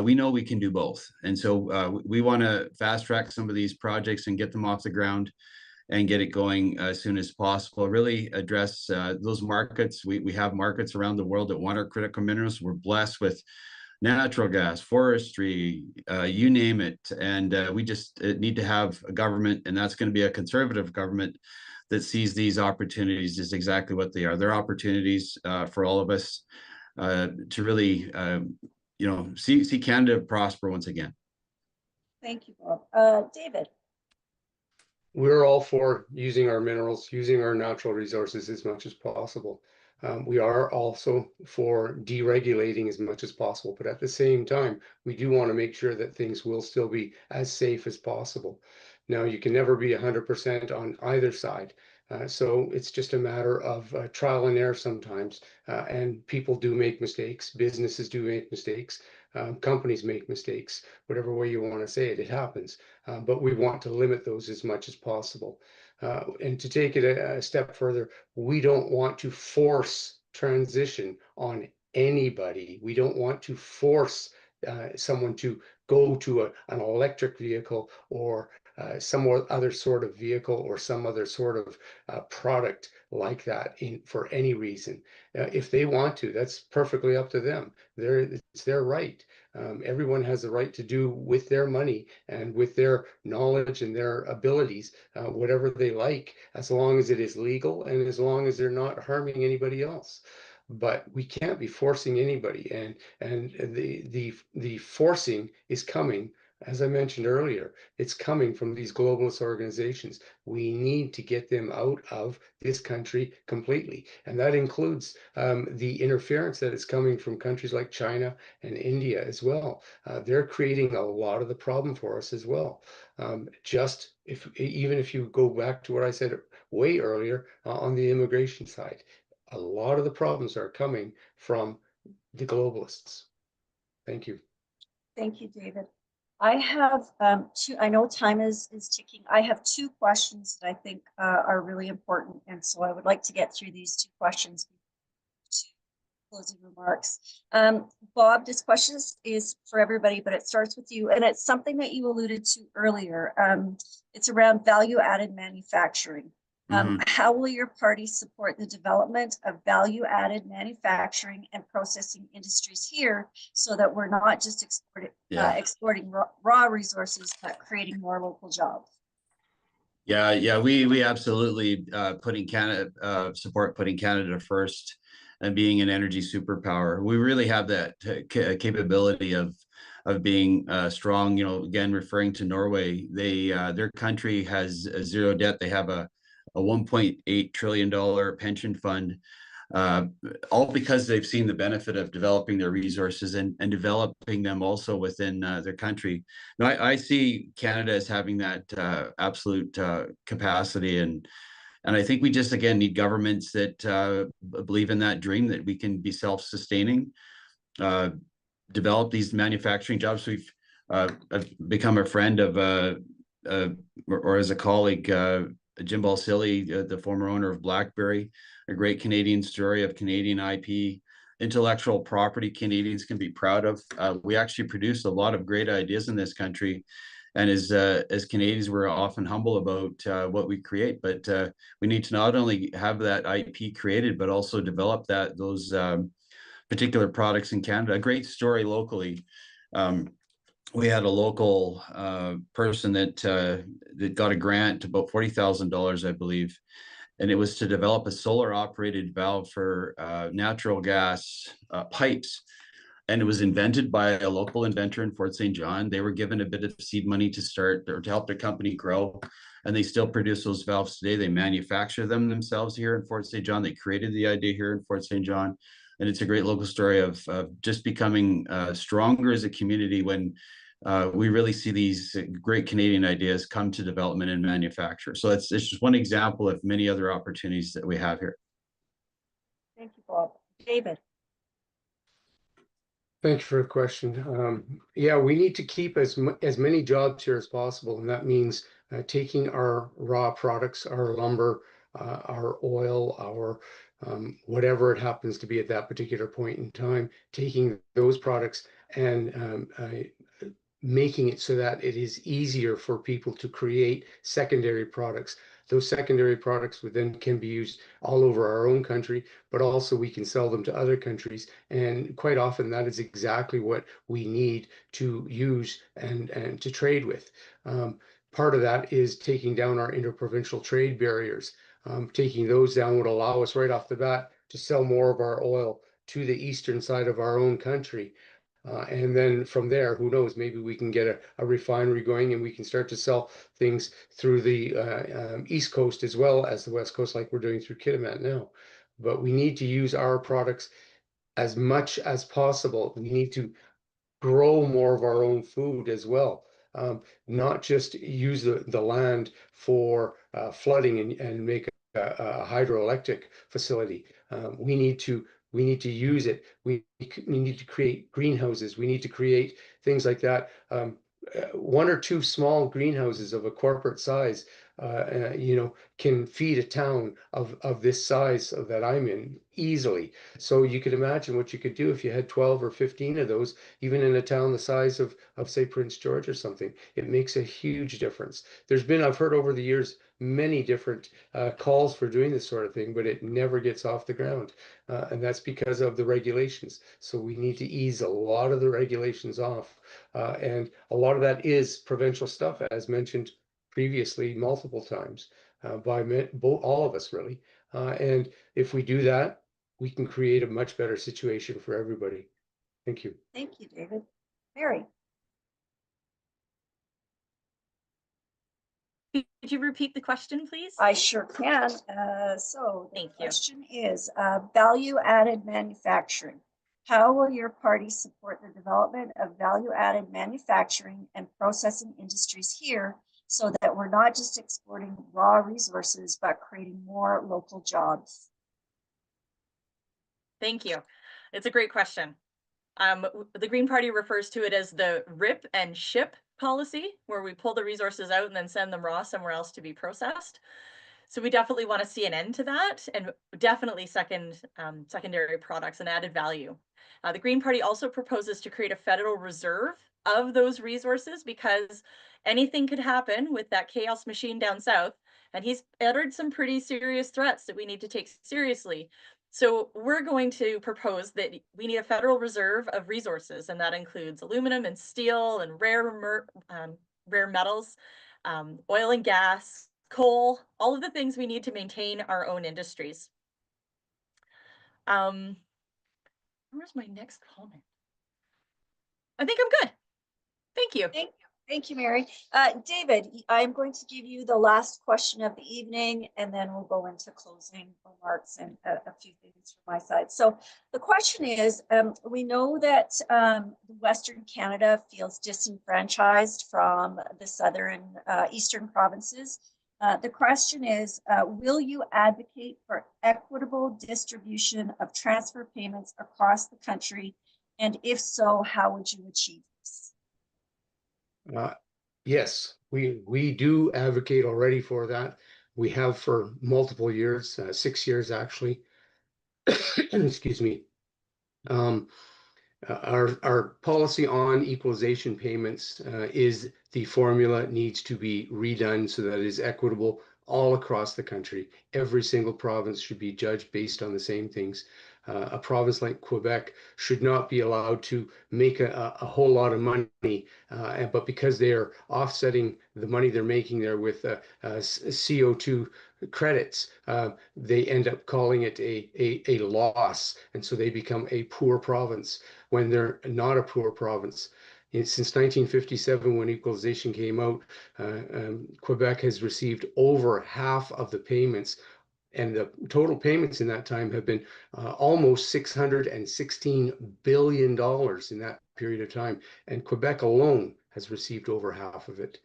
We know we can do both. And so we want to fast track some of these projects and get them off the ground and get it going as soon as possible. Really address those markets. We have markets around the world that want our critical minerals. We're blessed with natural gas, forestry, you name it. And we just need to have a government, and that's going to be a conservative government that sees these opportunities as exactly what they are. They're opportunities for all of us to really, see Canada prosper once again. Thank you, Bob. David. We're all for using our minerals, using our natural resources as much as possible. We are also for deregulating as much as possible, but at the same time, we do want to make sure that things will still be as safe as possible. Now, you can never be 100% on either side. So it's just a matter of trial and error sometimes. And people do make mistakes. Businesses do make mistakes. Companies make mistakes. Whatever way you want to say it, it happens. But we want to limit those as much as possible. And to take it a step further, we don't want to force transition on anybody. We don't want to force someone to go to an electric vehicle or some other sort of vehicle or some other sort of product like that for any reason. If they want to, that's perfectly up to them. It's their right. Everyone has the right to do with their money and with their knowledge and their abilities whatever they like, as long as it is legal and as long as they're not harming anybody else. But we can't be forcing anybody, and the forcing is coming. As I mentioned earlier, it's coming from these globalist organizations. We need to get them out of this country completely. And that includes the interference that is coming from countries like China and India as well. They're creating a lot of the problem for us as well. Even if you go back to what I said way earlier on the immigration side, a lot of the problems are coming from the globalists. Thank you. Thank you, David. I have I know time is ticking. I have two questions that I think are really important. And so I would like to get through these two questions to closing remarks. Bob, this question is for everybody, but it starts with you. And it's something that you alluded to earlier. It's around value-added manufacturing. How will your party support the development of value-added manufacturing and processing industries here so that we're not just exporting raw resources, but creating more local jobs? Yeah, we absolutely support putting Canada first and being an energy superpower. We really have that capability of being strong. You know, again, referring to Norway, their country has zero debt. They have a $1.8 trillion pension fund, all because they've seen the benefit of developing their resources and developing them also within their country. Now, I see Canada as having that absolute capacity, and I think we just, again, need governments that believe in that dream, that we can be self-sustaining, develop these manufacturing jobs. I've become a friend of, or as a colleague, Jim Balsillie, the former owner of BlackBerry, a great Canadian story of Canadian IP, intellectual property Canadians can be proud of. We actually produce a lot of great ideas in this country. And as Canadians, we're often humble about what we create, but we need to not only have that IP created, but also develop those particular products in Canada. A great story locally. We had a local person that got a grant, about $40,000, I believe, and it was to develop a solar-operated valve for natural gas pipes. And it was invented by a local inventor in Fort St. John. They were given a bit of seed money to start or to help their company grow, and they still produce those valves today. They manufacture them themselves here in Fort St. John. They created the idea here in Fort St. John, and it's a great local story of just becoming stronger as a community when we really see these great Canadian ideas come to development and manufacture. So it's just one example of many other opportunities that we have here. Thank you, Bob. David. Thank you for the question. Yeah, we need to keep as many jobs here as possible, and that means taking our raw products, our lumber, our oil, our whatever it happens to be at that particular point in time, taking those products and making it so that it is easier for people to create secondary products. Those secondary products then can be used all over our own country, but also we can sell them to other countries. And quite often that is exactly what we need to use and to trade with. Part of that is taking down our interprovincial trade barriers. Taking those down would allow us right off the bat to sell more of our oil to the eastern side of our own country. And then from there, who knows, maybe we can get a refinery going and we can start to sell things through the East Coast as well as the West Coast, like we're doing through Kitimat now. But we need to use our products as much as possible. We need to grow more of our own food as well. Not just use the land for flooding and make a hydroelectric facility. We need to use it. We need to create greenhouses. We need to create things like that. One or two small greenhouses of a corporate size, can feed a town of this size that I'm in easily. So you could imagine what you could do if you had 12 or 15 of those, even in a town the size of say Prince George or something. It makes a huge difference. I've heard over the years many different calls for doing this sort of thing, but it never gets off the ground. And that's because of the regulations. So we need to ease a lot of the regulations off. And a lot of that is provincial stuff, as mentioned previously multiple times by all of us, really. And if we do that, we can create a much better situation for everybody. Thank you. Thank you, David. Mary. Could you repeat the question, please? I sure can. So the Thank you. question is value-added manufacturing. How will your party support the development of value-added manufacturing and processing industries here so that we're not just exporting raw resources, but creating more local jobs? Thank you. It's a great question. The Green Party refers to it as the rip and ship policy, where we pull the resources out and then send them raw somewhere else to be processed. So we definitely want to see an end to that, and definitely secondary products and added value. The Green Party also proposes to create a federal reserve of those resources, because anything could happen with that chaos machine down south. And he's uttered some pretty serious threats that we need to take seriously. So we're going to propose that we need a federal reserve of resources, and that includes aluminum and steel and rare metals, oil and gas, coal, all of the things we need to maintain our own industries. Where's my next comment? I think I'm good. Thank you. Thank you, Mary. David, I'm going to give you the last question of the evening, and then we'll go into closing remarks and a few things from my side. So the question is, we know that Western Canada feels disenfranchised from the southern eastern provinces. The question is, will you advocate for equitable distribution of transfer payments across the country? And if so, how would you achieve this? Yes, we do advocate already for that. We have for multiple years, 6 years actually. Excuse me. Our policy on equalization payments is the formula needs to be redone so that it is equitable all across the country. Every single province should be judged based on the same things. A province like Quebec should not be allowed to make a whole lot of money, but because they are offsetting the money they're making there with CO2 credits, they end up calling it a loss, and so they become a poor province when they're not a poor province. Since 1957, when equalization came out, Quebec has received over half of the payments, and the total payments in that time have been almost $616 billion in that period of time. And Quebec alone has received over half of it.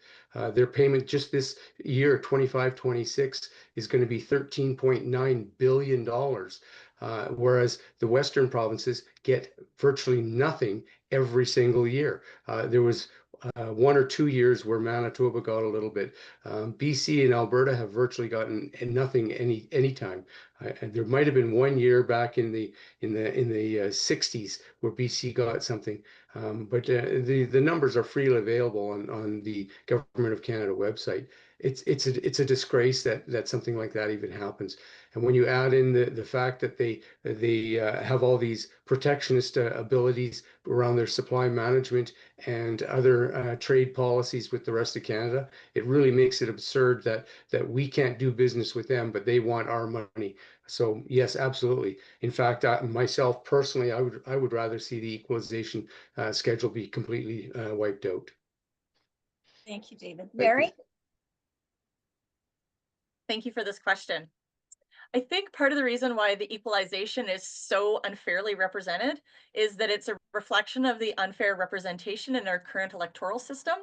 Their payment just this year, 25-26, is going to be $13.9 billion, whereas the Western provinces get virtually nothing every single year. There was 1 or 2 years where Manitoba got a little bit. BC and Alberta have virtually gotten nothing anytime. There might have been 1 year back in the 60s where BC got something, but the numbers are freely available on the Government of Canada website. It's a disgrace that something like that even happens. And when you add in the fact that they have all these protectionist abilities around their supply management and other trade policies with the rest of Canada, it really makes it absurd that we can't do business with them, but they want our money. So yes, absolutely. In fact, myself personally, I would rather see the equalization schedule be completely wiped out. Thank you, David. Mary? Thank you for this question. I think part of the reason why the equalization is so unfairly represented is that it's a reflection of the unfair representation in our current electoral system.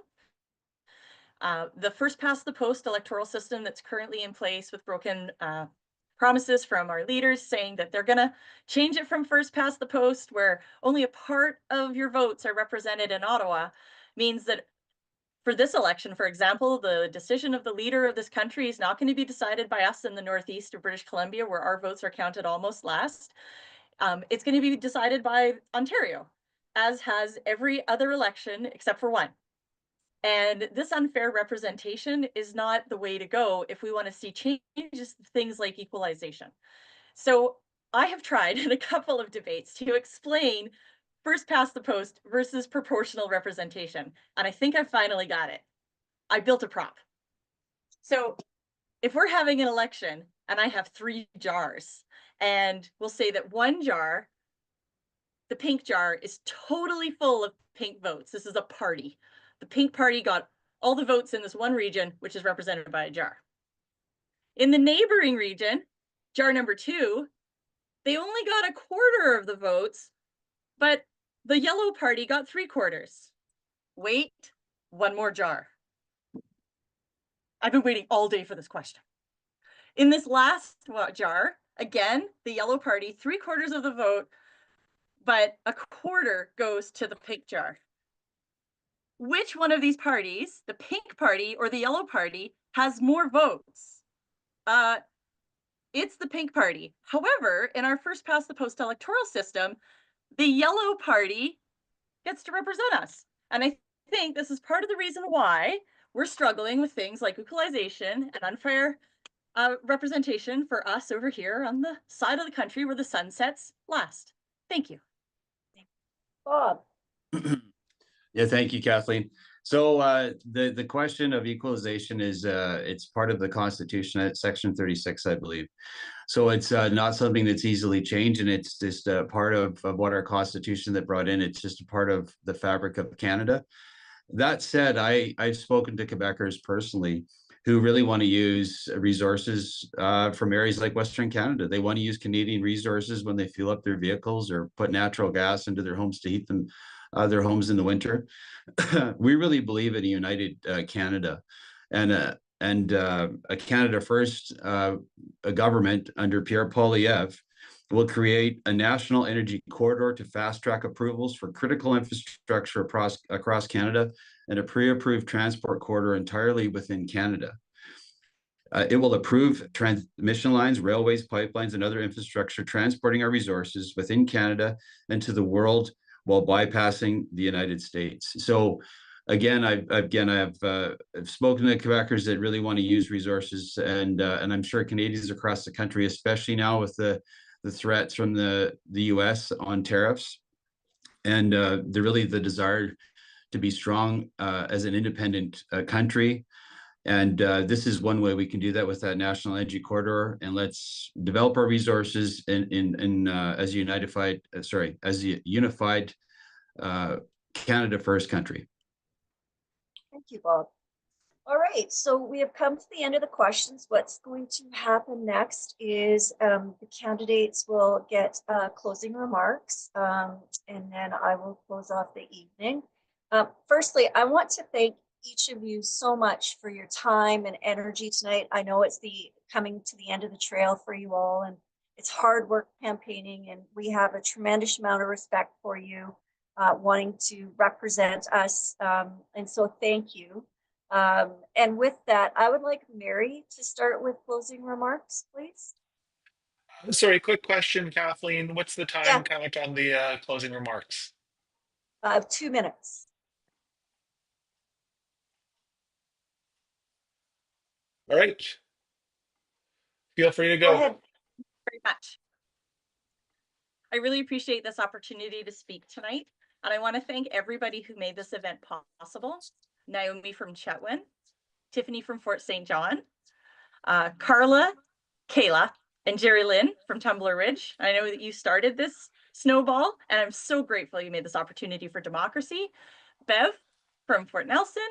The first past the post electoral system that's currently in place, with broken promises from our leaders saying that they're going to change it from first past the post, where only a part of your votes are represented in Ottawa, means that for this election, for example, the decision of the leader of this country is not going to be decided by us in the northeast of British Columbia, where our votes are counted almost last. It's going to be decided by Ontario, as has every other election except for one. And this unfair representation is not the way to go if we want to see changes, things like equalization. So I have tried in a couple of debates to explain first past the post versus proportional representation. And I think I finally got it. I built a prop. So if we're having an election and I have 3 jars, and we'll say that one jar, the pink jar, is totally full of pink votes. This is a party. The pink party got all the votes in this one region, which is represented by a jar. In the neighboring region, jar number 2, they only got 1/4 of the votes, but the yellow party got 3/4. Wait, one more jar. I've been waiting all day for this question. In this last jar, again, the yellow party, 3/4 of the vote, but a quarter goes to the pink jar. Which one of these parties, the pink party or the yellow party, has more votes? It's the pink party. However, in our first past the post electoral system, the yellow party gets to represent us. And I think this is part of the reason why we're struggling with things like equalization and unfair representation for us over here on the side of the country where the sun sets last. Thank you. Bob. Yeah, thank you, Kathleen. So the question of equalization is it's part of the Constitution at Section 36, I believe. So it's not something that's easily changed, and it's just a part of what our Constitution that brought in. It's just a part of the fabric of Canada. That said, I've spoken to Quebecers personally who really want to use resources from areas like Western Canada. They want to use Canadian resources when they fuel up their vehicles or put natural gas into their homes to heat them, their homes in the winter. We really believe in a united Canada, and a Canada First a government under Pierre Poilievre will create a national energy corridor to fast track approvals for critical infrastructure across Canada, and a pre-approved transport corridor entirely within Canada. It will approve transmission lines, railways, pipelines, and other infrastructure transporting our resources within Canada and to the world while bypassing the United States. So again, I've spoken to Quebecers that really want to use resources, and I'm sure Canadians across the country, especially now with the threats from the US on tariffs, and the desire to be strong as an independent country. And this is one way we can do that with that national energy corridor. And let's develop our resources as a unified Canada First country. Thank you, Bob. All right, so we have come to the end of the questions. What's going to happen next is the candidates will get closing remarks, and then I will close off the evening. Firstly, I want to thank each of you so much for your time and energy tonight. I know it's coming to the end of the trail for you all, and it's hard work campaigning, and we have a tremendous amount of respect for you wanting to represent us, and so thank you. And with that, I would like Mary to start with closing remarks, please. Sorry, quick question, Kathleen. What's the time Yeah. count on the closing remarks? 2 minutes. All right. Feel free to Go go. ahead. Very much. I really appreciate this opportunity to speak tonight, and I want to thank everybody who made this event possible. Naomi from Chetwynd, Tiffany from Fort St. John, Carla, Kayla, and Jerry Lynn from Tumbler Ridge. I know that you started this snowball, and I'm so grateful you made this opportunity for democracy. Bev from Fort Nelson,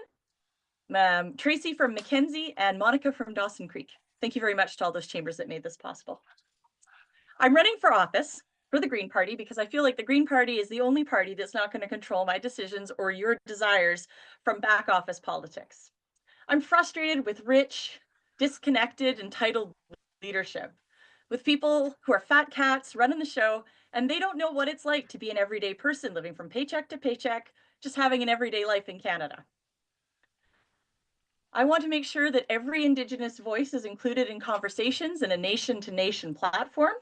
Tracy from Mackenzie, and Monica from Dawson Creek. Thank you very much to all those chambers that made this possible. I'm running for office for the Green Party because I feel like the Green Party is the only party that's not going to control my decisions or your desires from back office politics. I'm frustrated with rich, disconnected, entitled leadership, with people who are fat cats running the show, and they don't know what it's like to be an everyday person living from paycheck to paycheck, just having an everyday life in Canada. I want to make sure that every Indigenous voice is included in conversations in a nation-to-nation platform.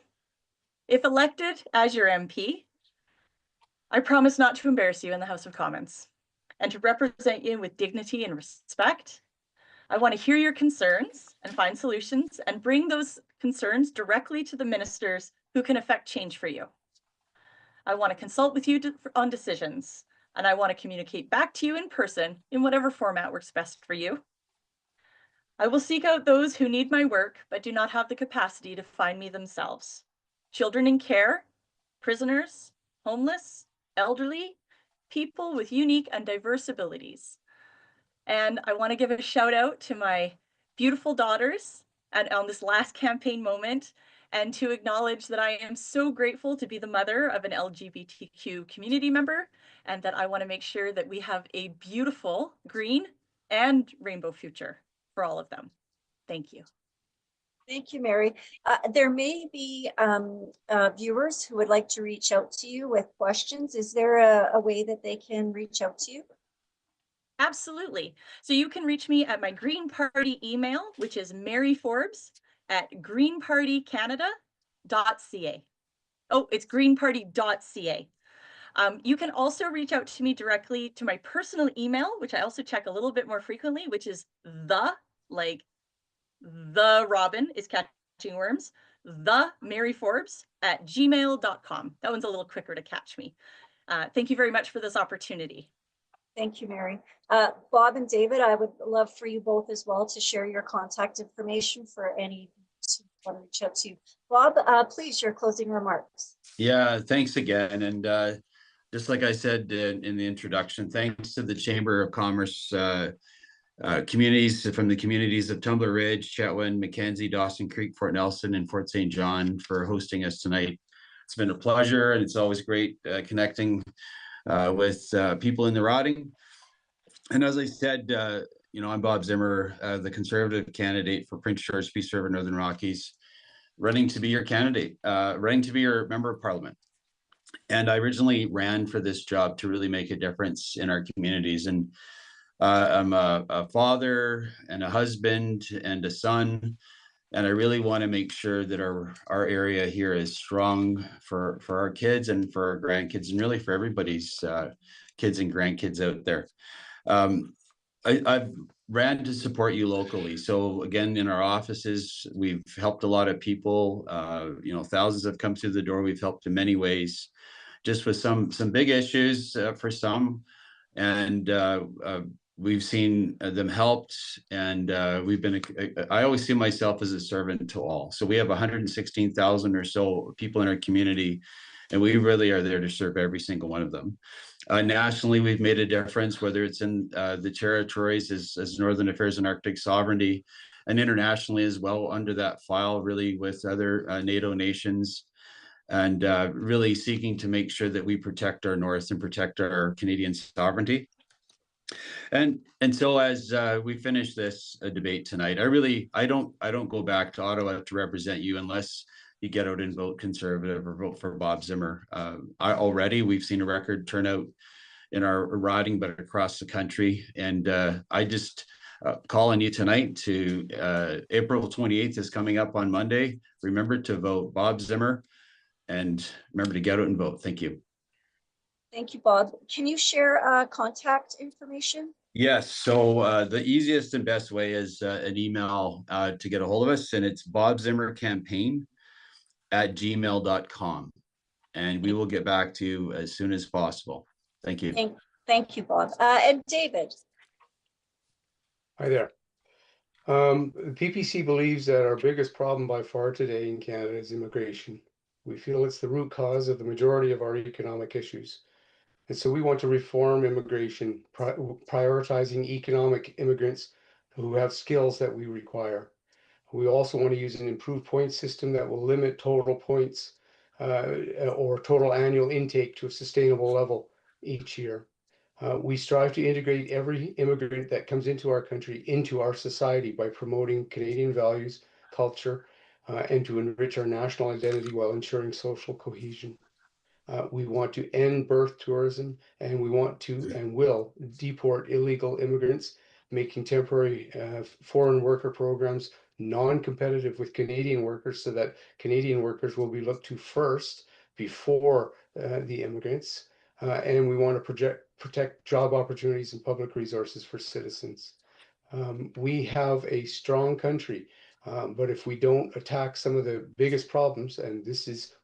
If elected as your MP, I promise not to embarrass you in the House of Commons and to represent you with dignity and respect. I want to hear your concerns and find solutions and bring those concerns directly to the ministers who can affect change for you. I want to consult with you on decisions, and I want to communicate back to you in person in whatever format works best for you. I will seek out those who need my work but do not have the capacity to find me themselves. Children in care, prisoners, homeless, elderly, people with unique and diverse abilities. And I want to give a shout out to my beautiful daughters on this last campaign moment, and to acknowledge that I am so grateful to be the mother of an LGBTQ community member, and that I want to make sure that we have a beautiful green and rainbow future for all of them. Thank you. Thank you, Mary. There may be viewers who would like to reach out to you with questions. Is there a way that they can reach out to you? Absolutely. So you can reach me at my Green Party email, which is maryforbes@greenpartycanada.ca. Oh, it's greenparty.ca. You can also reach out to me directly to my personal email, which I also check a little bit more frequently, which is the Robin is catching worms, maryforbes@gmail.com. That one's a little quicker to catch me. Thank you very much for this opportunity. Thank you, Mary. Bob and David, I would love for you both as well to share your contact information for any who want to reach out to you. Bob, please, your closing remarks. Yeah, thanks again. And just like I said in the introduction, thanks to the Chamber of Commerce communities from the communities of Tumbler Ridge, Chetwynd, Mackenzie, Dawson Creek, Fort Nelson, and Fort St. John for hosting us tonight. It's been a pleasure, and it's always great connecting with people in the riding. And as I said, I'm Bob Zimmer, the Conservative candidate for Prince George Peace River Northern Rockies, running to be your candidate, running to be your member of parliament. And I originally ran for this job to really make a difference in our communities. And I'm a father and a husband and a son. And I really want to make sure that our area here is strong for our kids and for our grandkids, and really for everybody's kids and grandkids out there. I've ran to support you locally. So again, in our offices, we've helped a lot of people. Thousands have come through the door. We've helped in many ways, just with some big issues for some. And we've seen them helped, and I always see myself as a servant to all. So we have 116,000 or so people in our community, and we really are there to serve every single one of them. Nationally, we've made a difference, whether it's in the territories as Northern Affairs and Arctic Sovereignty, and internationally as well under that file, really with other NATO nations, and really seeking to make sure that we protect our North and protect our Canadian sovereignty. And so as we finish this debate tonight, I don't go back to Ottawa to represent you unless you get out and vote Conservative or vote for Bob Zimmer. We've seen a record turnout in our riding, but across the country. And I just call on you tonight to April 28th is coming up on Monday. Remember to vote Bob Zimmer, and remember to get out and vote. Thank you. Thank you, Bob. Can you share contact information? Yes. So the easiest and best way is an email to get a hold of us, and it's bobzimmercampaign@gmail.com. And we will get back to you as soon as possible. Thank you. Thank you, Bob. And David. Hi there. The PPC believes that our biggest problem by far today in Canada is immigration. We feel it's the root cause of the majority of our economic issues. And so we want to reform immigration, prioritizing economic immigrants who have skills that we require. We also want to use an improved point system that will limit total points or total annual intake to a sustainable level each year. We strive to integrate every immigrant that comes into our country into our society by promoting Canadian values, culture, and to enrich our national identity while ensuring social cohesion. We want to end birth tourism, and we want to and will deport illegal immigrants, making temporary foreign worker programs non-competitive with Canadian workers so that Canadian workers will be looked to first before the immigrants. And we want to protect job opportunities and public resources for citizens. We have a strong country, but if we don't attack some of the biggest problems, and this is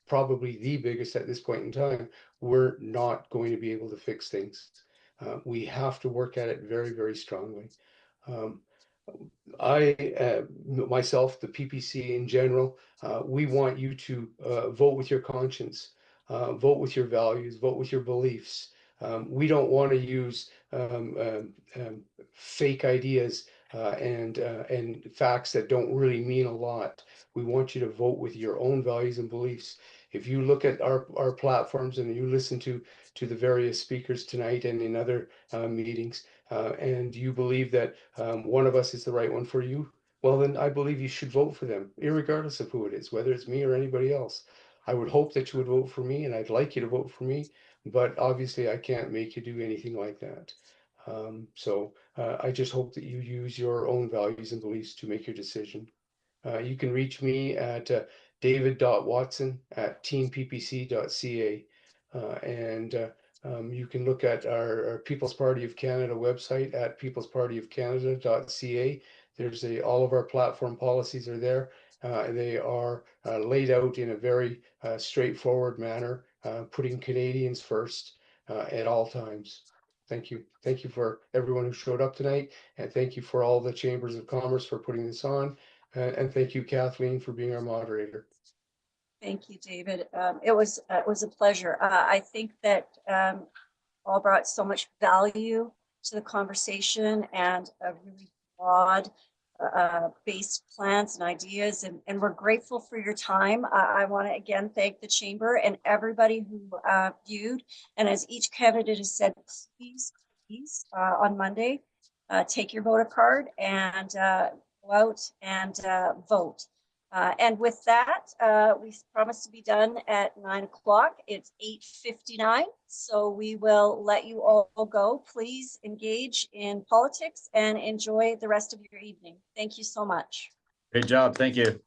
probably the biggest at this point in time, we're not going to be able to fix things. We have to work at it very, very strongly. Myself, the PPC in general, we want you to vote with your conscience, vote with your values, vote with your beliefs. We don't want to use fake ideas and facts that don't really mean a lot. We want you to vote with your own values and beliefs. If you look at our platforms and you listen to the various speakers tonight and in other meetings, and you believe that one of us is the right one for you, well, then I believe you should vote for them, irregardless of who it is, whether it's me or anybody else. I would hope that you would vote for me, and I'd like you to vote for me, but obviously I can't make you do anything like that. I just hope that you use your own values and beliefs to make your decision. You can reach me at david.watson@teamppc.ca. You can look at our People's Party of Canada website at peoplespartyofcanada.ca. There's all of our platform policies are there. They are laid out in a very straightforward manner, putting Canadians first at all times. Thank you. Thank you for everyone who showed up tonight, and thank you for all the chambers of commerce for putting this on. And thank you, Kathleen, for being our moderator. Thank you, David. It was a pleasure. I think that all brought so much value to the conversation and a really broad based plans and ideas, and we're grateful for your time. I want to again thank the Chamber and everybody who viewed, and as each candidate has said, please on Monday take your voter card and go out and vote. And with that, we promised to be done at 9 o'clock. It's 8:59, so we will let you all go. Please engage in politics and enjoy the rest of your evening. Thank you so much. Great job. Thank you.